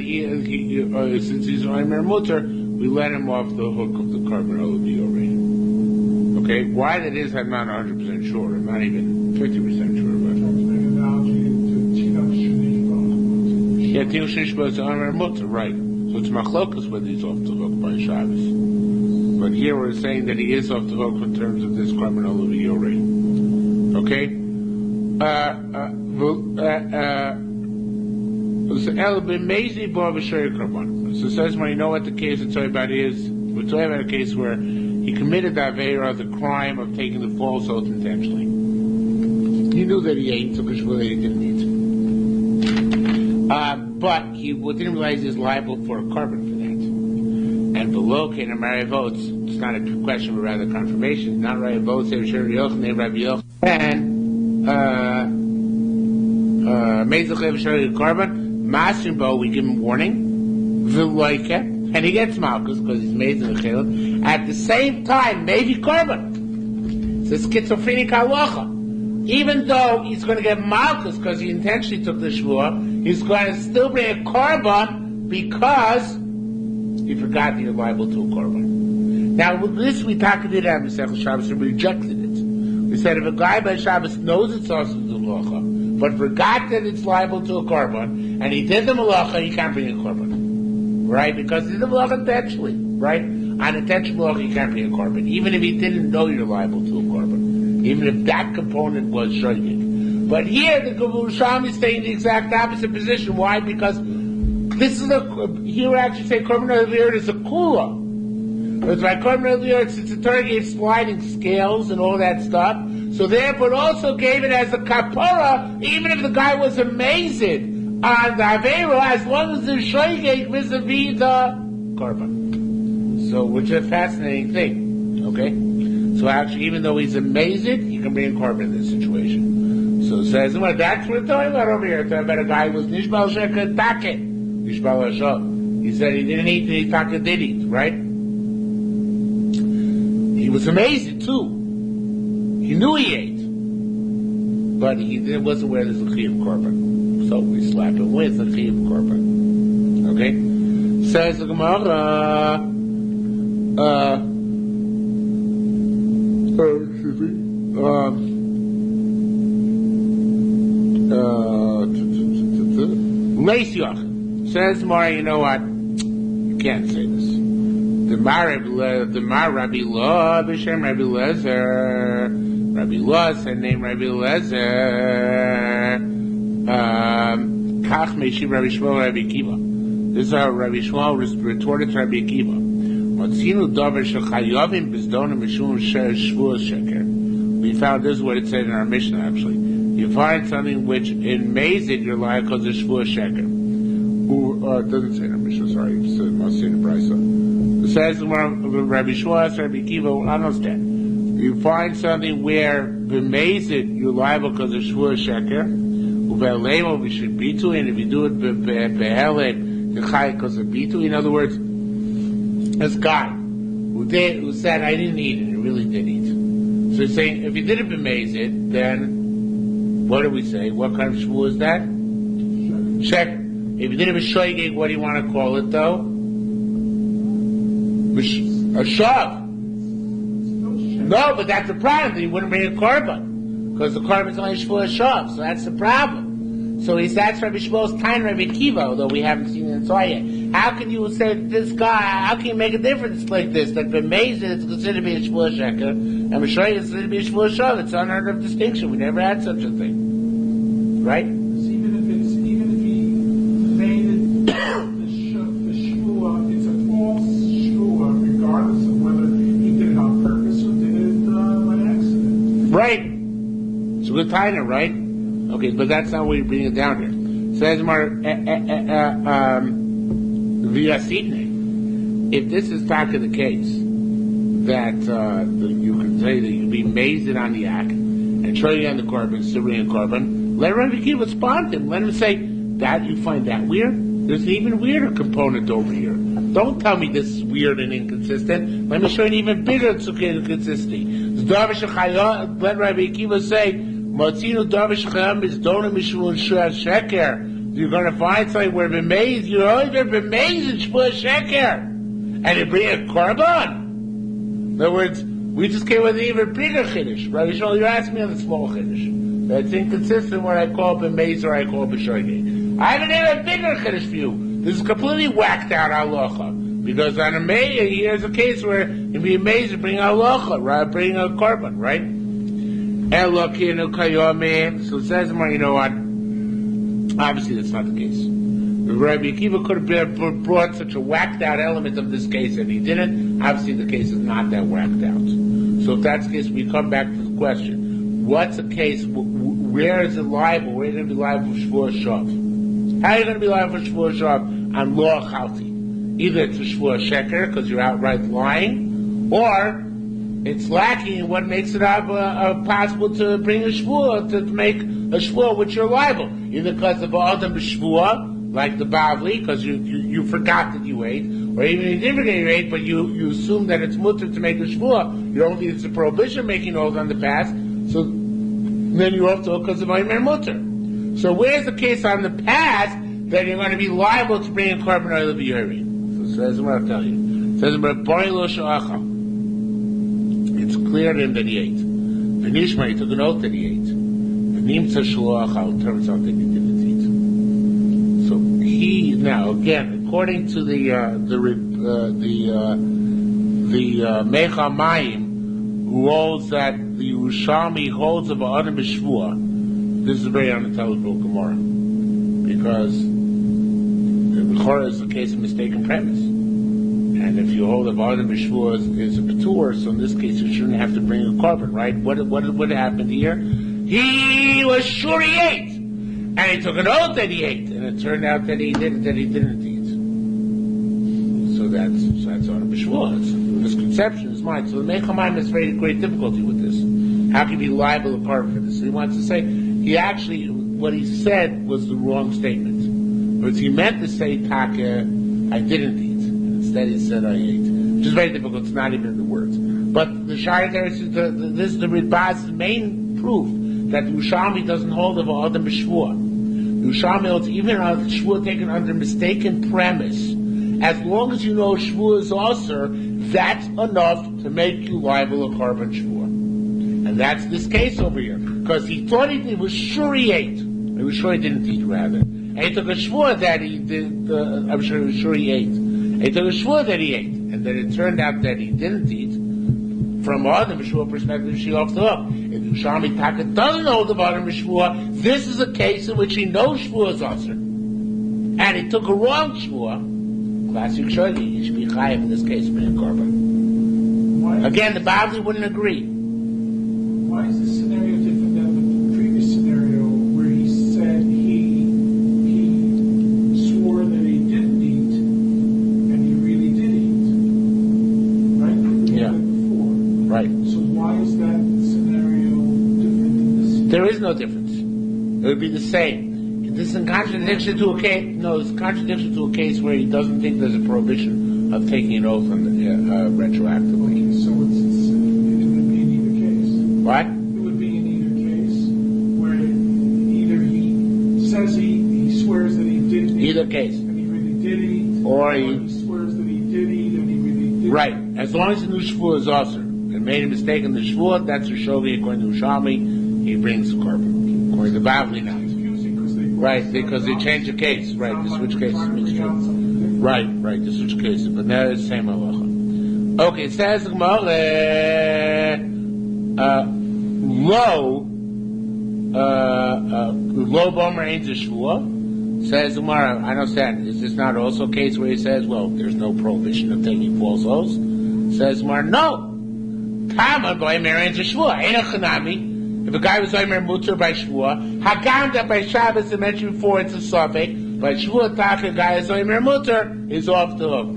since he's oimer mutter, we let him off the hook of the korban olav yarein. Okay, why that is, I'm not 100% sure. I'm not even 50% sure about it. Yeah, Tinu Shishba is oimer mutter, right? So it's machlokas whether he's off the hook by Shabbos. But here we're saying that he is off the hook in terms of this korban olav yarein. Okay. So it says when you know what the case it's talking about is, we're talking about a case where he committed the aveira, the crime of taking the false oath intentionally. He knew that he ate, took a shvuah that he didn't eat. But he didn't realize he was liable for a korban for that. And below Kena Marivot, it's not a question but rather confirmation. Not Marivot, say Rabbi Yochanan, Rabbi Yochanan, and Meizachev Shari Korban, Masrimbo, we give him warning, Viloike, and he gets Malchus because he's made in the Chilot. At the same time, maybe Korban. It's a schizophrenic halacha. Even though he's going to get Malchus because he intentionally took the shvuah, he's going to still bring a korban because he forgot that you're liable to a korban. Now, with this, we talked about it on Masechah Shabbos and we rejected it. We said if a guy by Shabbos knows it's also the malacha, but forgot that it's liable to a korban, and he did the malacha, he can't bring a korban. Right? Because he did the malacha intentionally. Right? Unintentional malacha, he can't bring a korban. Even if he didn't know you're liable to a korban. Even if that component was shogeg. But here, the Yerushalmi is taking the exact opposite position. Why? Because this is here we actually say korban olav is a kula. Because by korban olav, since the Torah gave sliding scales and all that stuff, so So therefore, also gave it as a kapara, even if the guy was amazing on the Aveiro, as long as the shoygeg vis-a-vis the korban. So, which is a fascinating thing, okay? So actually, even though he's amazing, you can bring a korban in this situation. So it says, well, that's what we're talking about over here. We're talking about a guy who was nishbal sheka take, nishbal hashah. He said he didn't eat, he taka did eat, right? He was amazing too. He knew he ate, but he wasn't aware there's a chiyuv korban. So we slap him with a chiyuv korban. Okay? Says the Gemara, says Mara, you know what? You can't say this. The Mar Rabbi Lo, B'Shem Rabbi Lezer. Rabbi Lo said name Rabbi Lezer. Kach Meshiv Rabbi Shmuel Rabbi Kiva. This is how Rabbi Shmuel retorted to Rabbi Kiva. Motzinu Dover Shechayovim Bizdonim Mishum Shavuos Sheker. We found this is what it said in our Mishnah actually. You find something which in Mazid you're liable because of Shavuos Sheker. It doesn't say in our Mishnah, sorry, it must say in the Brisa. It says Rabbi Shmuel, Rabbi Kiva, I understand. You find something where b'mezid you're liable because of shvur sheker, u'be'alemo we should bitu, and if you do it be'helem you're chai because of bitu. In other words, this guy who said I didn't eat it, he really did eat. So he's saying if you did it b'mezid, then what do we say? What kind of shvur is that? Sheker. If you did it b'shoigeg, what do you want to call it though? A shav. No, but that's the problem. He wouldn't bring a korban because the korban is only shvur shav. So that's the problem. So that's Rabbi Shmuel's kind Rabbi Kiva, although we haven't seen it in Torah yet. How can you say this guy? How can you make a difference like this? That b'mezid is considered to be a shvur sheker, and b'shoigeg is considered to be a shvur shav. It's unheard of distinction. We never had such a thing, right? Even if he made it the shvur, it's a false shvur, regardless of whether he did it on purpose or did it by accident. Right. It's a good taina, right? Okay, but that's not what you're bringing it down here. Says Mar V'yasidne. If this is taka the case, that you can say that you be mazed on the act and try on the korban, Syrian korban, let Rabbi Kiva respond to him. Let him say that you find that weird. There's an even weirder component over here. Don't tell me this is weird and inconsistent. Let me show you an even bigger inconsistency. Let Rabbi Kiva say, Motzinu Darvish Chayam is Donim Mishul Sheker. You're going to find something where b'meiz, you're always going to b'meiz in Shvur Sheker. And you bring a korban. In other words, we just came with an even bigger chiddush. Rabbi Shmuel, you're asking me on the small chiddush. That's inconsistent when I call b'meiz or I call b'shoigeg. I have an even bigger chiddush for you. This is completely whacked out halacha. Because on a May, here's a case where it'd be amazing to bring a halacha, right? Bring a korban, right? Elokinu kayomi. So it says, you know what? Obviously, that's not the case. Rabbi Akiva could have brought such a whacked out element of this case, and he didn't. Obviously, the case is not that whacked out. So if that's the case, we come back to the question: what's a case? Where is it liable? Where are you going to be liable for shvur shav? How are you going to be liable for shvur shav on law chalti? Either it's a shvur sheker because you're outright lying, or it's lacking in what makes it possible to bring a shvur, to make a shvur which you're liable. Either because of adam b'shvur, like the Bavli, because you forgot that you ate, or even if you didn't forget you ate, but you assume that it's mutter to make a shvur. You don't think it's a prohibition making oath on the past, so then you're off to it because of Aymer mutter. So where's the case on the past that you're going to be liable to bring a korban oil of Yuri? So it says what I'll tell you. It says it's clear to him that he ate. V'nishma, he took an oath that he ate. V'nimtza shluachal, turns out that he didn't eat. So he, now again, according to the Mecha Mayim, who holds that the Yerushalmi holds of Adam B'Shvua, this is a very unintelligible Gemara, because the Chorah is a case of mistaken premise. And And if you hold a Adam B'Shvuah is a Patur, so in this case you shouldn't have to bring a carbon, right? What happened here? He was sure he ate, and he took an oath that he ate, and it turned out that he didn't eat. So that's Adam B'Shvuah. It's a misconception is mine. So the Mechamayim has very great difficulty with this. How can he be liable apart from this? So he wants to say what he said was the wrong statement. But he meant to say Taka, I didn't eat. Instead, he said, I ate. Which is very difficult. It's not even in the words. But the Shire there is this is the Ridbaz's main proof that the Yerushalmi doesn't hold of Adam B'Shvuah. The Yerushalmi holds even a Shvuah taken under mistaken premise. As long as you know Shvuah is also, that's enough to make you liable a carbon Shvuah. And that's this case over here. Because he thought he was sure he ate. He was sure he didn't eat, rather. And he took a Shvuah that he did, I'm sure he was sure he ate. He took a shvuah that he ate, and then it turned out that he didn't eat. From Adam B'Shvuah perspective, she off the hook. If Yerushalmi Taka doesn't hold of Adam B'Shvuah, this is a case in which he knows shvuah is usher, and he took a wrong shvuah. Classic shogeg. He should be chayav in this case, being korban. Again, the Bavli wouldn't agree. Why is this scenario different than the previous scenario where he said he swore that he didn't eat and he really did eat? Right? Yeah. Before. Right. So why is that scenario different than this scenario? There is no difference. It would be the same. This is in contradiction to a case. No, it's a contradiction to a case where he doesn't think there's a prohibition of taking an oath on retroactively. Okay, so it would be in either case. What? It would be in either case where either he says he swears that he didn't eat. Either case. And he really did eat. Or he swears that he did eat and he really did. Right. As long as the new shvuah is usher and made a mistake in the shvuah, that's a shogeg according to Yerushalmi. He brings the korban. According to Bavli now. Right, because they changed the case. Right, they switch cases. Right, they switch cases. But now it's the same halacha. Okay, it says lo bomer ain't a shvuah. Says Gemara, I understand. Is this not also a case where he says, well, there's no prohibition of taking false oaths? Says Gemara, no. Tama bomer ain't a shvuah. Ain't a chanami. If a guy was Omer Mutter by Shvuah, Hagam that by Shabbos I mentioned before it's a suffix, by Shvuah Taka, a guy is Omer Mutter, is off the hook,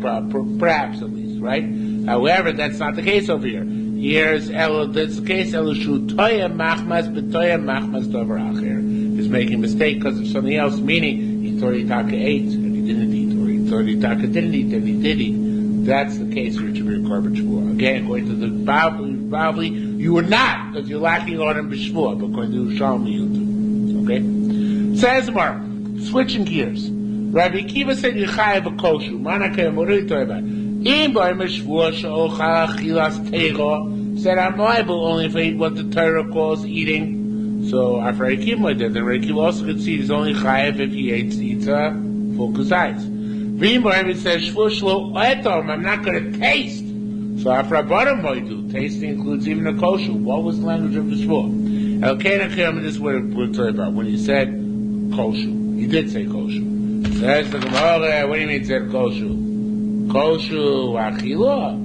perhaps at least, right? However, that's not the case over here. Here's that's the case, Elishu Toya Machmas, B'Toya Machmas Dover Acher. He's making a mistake because of something else, meaning he thought he Taka ate and he didn't eat, or he thought he Taka didn't eat and he did eat. That's the case where it should be a korban shvuah. Again, according to the Bavli, you were not, because you're lacking on him b'shvuah, but according to Yerushalmi, you do. Okay? Says Mark, switching gears. Rabbi Akiva said, Yechayev v'koshu. Manakayim, what are you talking about? Im b'ayim shvuah she'ochal achilas teiro. Said, I'm liable only if I eat what the Torah calls eating. So, after Rabbi Akiva did, then Rabbi Akiva also could see he's only chayev if he eats full kazayis. It says, I'm not going to taste. So after Rabbanim Moidu, tasting includes even a kosher. What was the language of the shvuah? Elkein Akim, this is what we're talking about. When he said kosher, he did say kosher. Says the Gemara, what do you mean he said kosher? Kosher achila.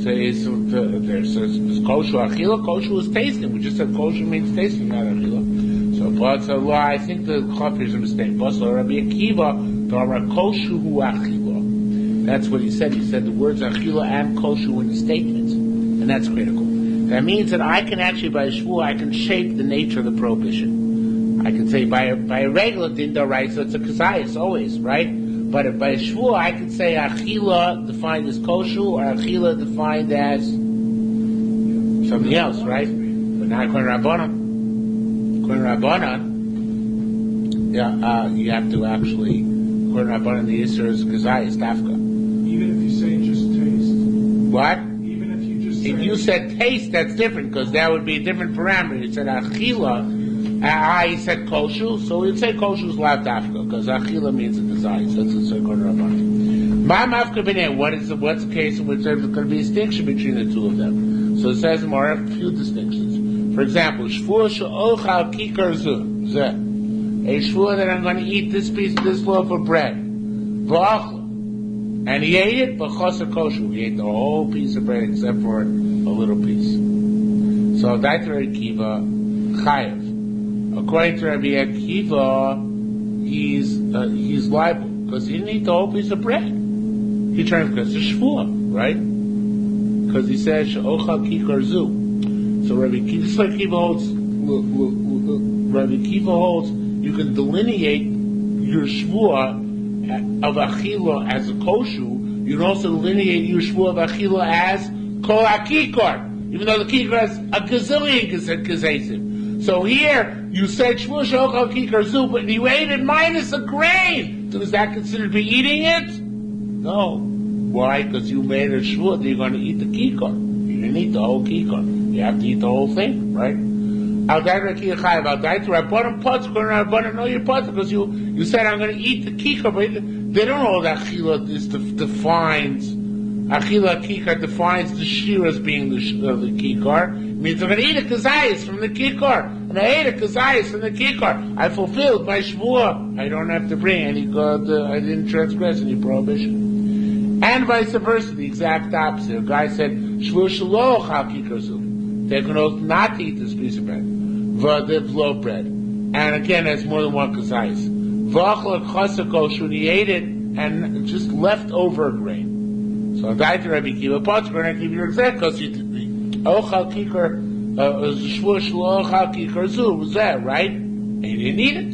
Says kosher achila. Kosher was tasting. We just said kosher means tasting, not achila. So, but I think the chaf is a mistake. But Rabbi Akiva. That's what he said. He said the words achila and koshu in the statement, and that's critical. That means that I can actually, by a shvuah, I can shape the nature of the prohibition. I can say by a regular dinda, right? So it's a kazayas always, right? But by a shvuah, I can say achila defined as koshu or achila defined as something else, right? But not according to Rabbanan. Yeah, you have to actually. According to Rabbanan, the Yisr is kazayas dafka. Even if you say just taste? What? Even if you just say... If you said taste, that's different, because that would be a different parameter. You said achila, he said koshu, so we'd say koshu is lav dafka, because achila means a desire, so that's according to Rabbanan. What's the case in which there's going to be a distinction between the two of them? So it says in more a few distinctions. For example, shvuah she'ochal kikar zeh. A shvuah that I'm going to eat this loaf of bread. V'achla. And he ate it, but chasar kosher. He ate the whole piece of bread except for a little piece. So that's Rabbi Akiva chayav. According to Rabbi Akiva, he's liable because he didn't eat the whole piece of bread. He transgressed the shvuah, right? Because he says she'ochal kikar zu. So Rabbi Akiva, just like Rabbi Akiva holds, you can delineate your shvuah of achila as a koshu. You can also delineate your shvuah of achila as kol hakikar, even though the kikar has a gazillion kazesim. So here you said shvuah she'ochal kikar zu, but you ate it minus a grain. So is that considered to be eating it? No. Why? Because you made a shvuah that you're going to eat the kikar. You didn't eat the whole kikar. You have to eat the whole thing, right? No, you're potter because you said I'm going to eat the kikar, but they don't know that achila defines achila kikar defines the shiur as being the kikar. It means I'm going to eat a kazayis from the kikar, and I ate a kazayis from the kikar. I fulfilled my shvuah. I don't have to bring any God. I didn't transgress any prohibition. And vice versa, the exact opposite. A guy said shvuah shelo chal kikar zu. They can oath not to eat this piece of bread. V'adiv low bread. And again, there's more than one kazayis. V'achla chasar kosher, he ate it and just left over a grain. So I died to Rabbi Akiva, but we're going to give you exact because you ochal kikar, shvuah shelo ochal kikar zu, was that, right? And he didn't eat it,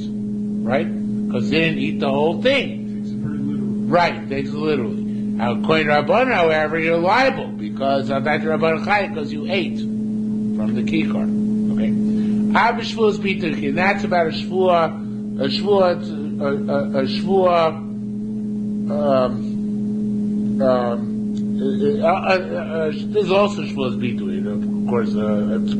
right? Because they didn't eat the whole thing. It's very literal. Right, takes it literally. According to Rabban, however, you're liable because I died to Rabban Chai because you ate from the kikar. Okay. Abba shvuah is bitachim, and that's about a shvuah. There's also shvuah bitachim. Of course, it's a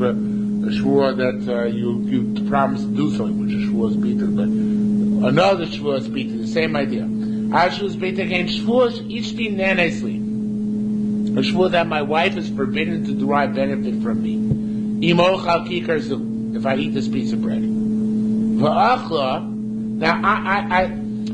shvuah that you promise to do something, which is shvuah bitachim. But another shvuah bitachim, the same idea. Ashvus bitachim shvuah ishti nenesli. A shvuah that my wife is forbidden to derive benefit from me. Imochal kikar zu. If I eat this piece of bread. V'achla, now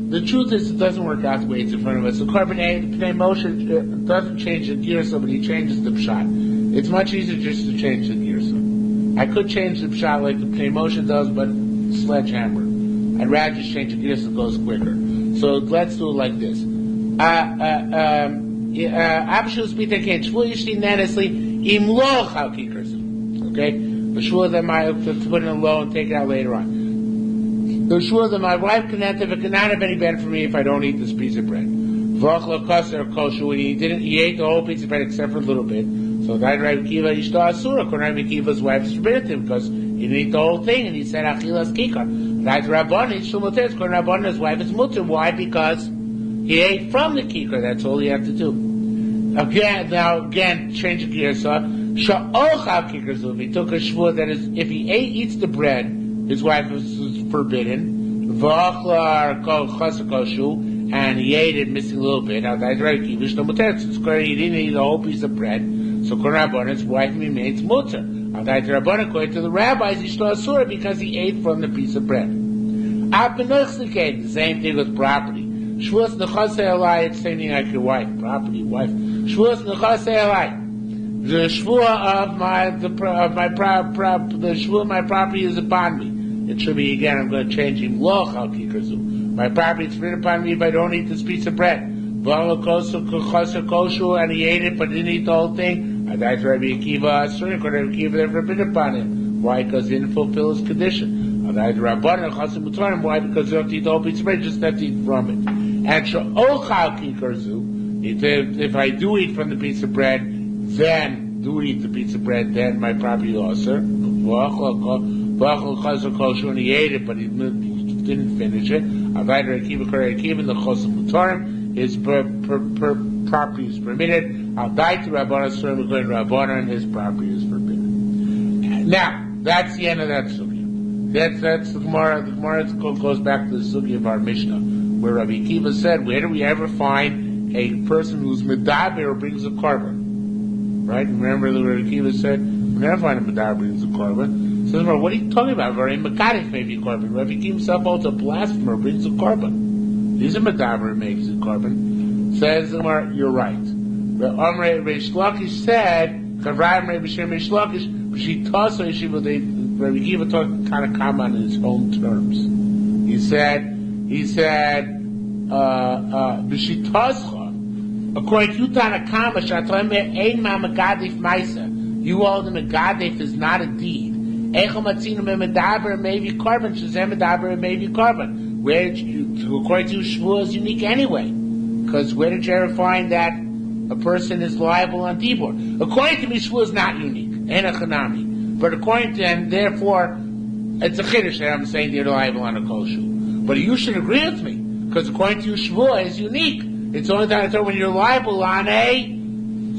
the truth is it doesn't work out the way it's in front of us. The carbon A, the Pnei Moshe doesn't change the girsa, but he changes the pshat. It's much easier just to change the girsa. I could change the pshat like the Pnei Moshe does, but sledgehammer. I'd rather just change the girsa, it goes quicker. So let's do it like this. Abshus b'tekein shvuah yishti nenesli im lo chal kikar zu. Okay? The shvuah that my, to put it in low and take it out later on. The shvuah that my wife cannot have any benefit for me if I don't eat this piece of bread. V'achla kasser kosher, he ate the whole piece of bread except for a little bit. So that Rabbi Akiva ishto asura, Rabbi Akiva's wife is forbidden to him because he didn't eat the whole thing and he said achilas kikar. That Rabban ishto muter, Rabban his wife is muter. Why? Because he ate from the kikar. That's all you have to do. Again, change the girsa. Sha'ochal kikar zu. If he took a shvuah that is, if he eats the bread, his wife is forbidden. V'achla chasar kosher, and he ate it, missing a little bit. Now that's right. He didn't eat the whole piece of bread. So Rabban, his wife remains muter. Now that's Rabban, according to the rabbis, ishto asura because he ate from the piece of bread. The same thing with property. Shvuas nechasei alai, it's the same thing like your wife, property, wife. Shvuas nechasei alai. The shvuah of the shvuah of my property is upon me. It should be again. I'm going to change him. Lo chal kikar zu. My property is forbidden upon me if I don't eat this piece of bread. V'alo chasar kosher, and he ate it but didn't eat the whole thing. I died to Rabbi Akiva. According to Rabbi Akiva, they're forbidden upon him. Why? Because he didn't fulfill his condition. I died to Rabban and chasar mutarim. Why? Because you have to eat the whole piece of bread. You just have to eat from it. And she'ochal kikar zu. If I do eat from the piece of bread, then do eat the piece of bread, then my property also. V'achol chasar kosher, and he ate it, but he didn't finish it. Avaydar Akiva, Akiva, the chasar mutarim, his property is permitted. I'll die to Rabbanan, according to Rabbanan, and his property is forbidden. Now, that's the end of that sugya. That's the Gemara. The Gemara goes back to the sugya of our Mishnah, where Rabbi Akiva said, where do we ever find a person who's medaber or brings a korban? Right? Remember that Rabbi Akiva said, we never find a medaber brings a korban. So, what are you talking about? Very mekadik maybe a korban. Rabbi Akiva himself holds a blasphemer brings a korban. He's a medaber makes a korban. Says the Gemara, you're right. Reish Lakish said, Chavrayim Reish Lakish, she taught so Rabbi Akiva taught kind of come on his own terms. He said, according to Tanakama, you hold him a Megadif is not a deed. According to Shavuos is unique anyway. Because where did you ever find that a person is liable on Dibur? According to me, Shavuos is not unique. Enochanami. But according to them, therefore, it's a chiddush that I'm saying they're liable on a koshu. But you should agree with me. Because according to you, Shavuos is unique. It's only time when you're liable on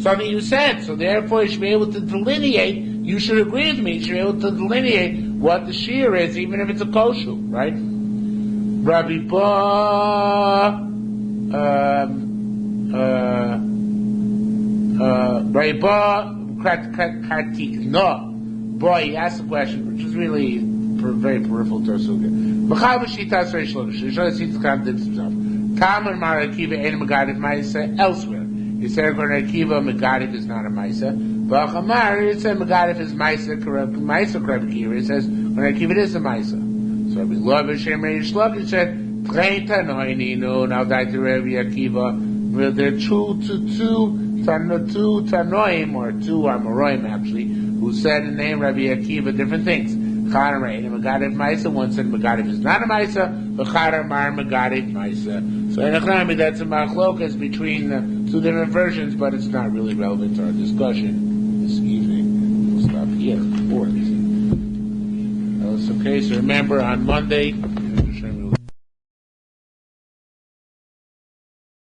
something you said. So therefore, you should be able to delineate. You should agree with me. You should be able to delineate what the shiur is, even if it's a koshu, right? Rabbi Ba, Rabbi Ba, Kartik. No, boy, he asked a question, which is really very peripheral to our sugya. Machal b'shitas Reish Lakish. Reish Lakish seems to contradict himself. Talmud Mar Akiva ain't a Megadif Ma'isa elsewhere. He said according to Akiva, Megadif is not a Ma'isa. But Chamar, it said Megadif is Ma'isa correct Akiva. It says when Akiva it is a Ma'isa. So Rabbi Lov Hashem Reish Lakish said Treita Noininu. Now that to Rabbi Akiva, there are two Tanoim or two Amoraim actually who said in the name Rabbi Akiva different things. Chadar ain't a Megadif Ma'isa. One said Megadif is not a Ma'isa. But Chadar Mar Megadif Ma'isa. So in Echnami, that's a machlokas between two different versions, but it's not really relevant to our discussion this evening. We'll stop here. That's okay. So remember, on Monday.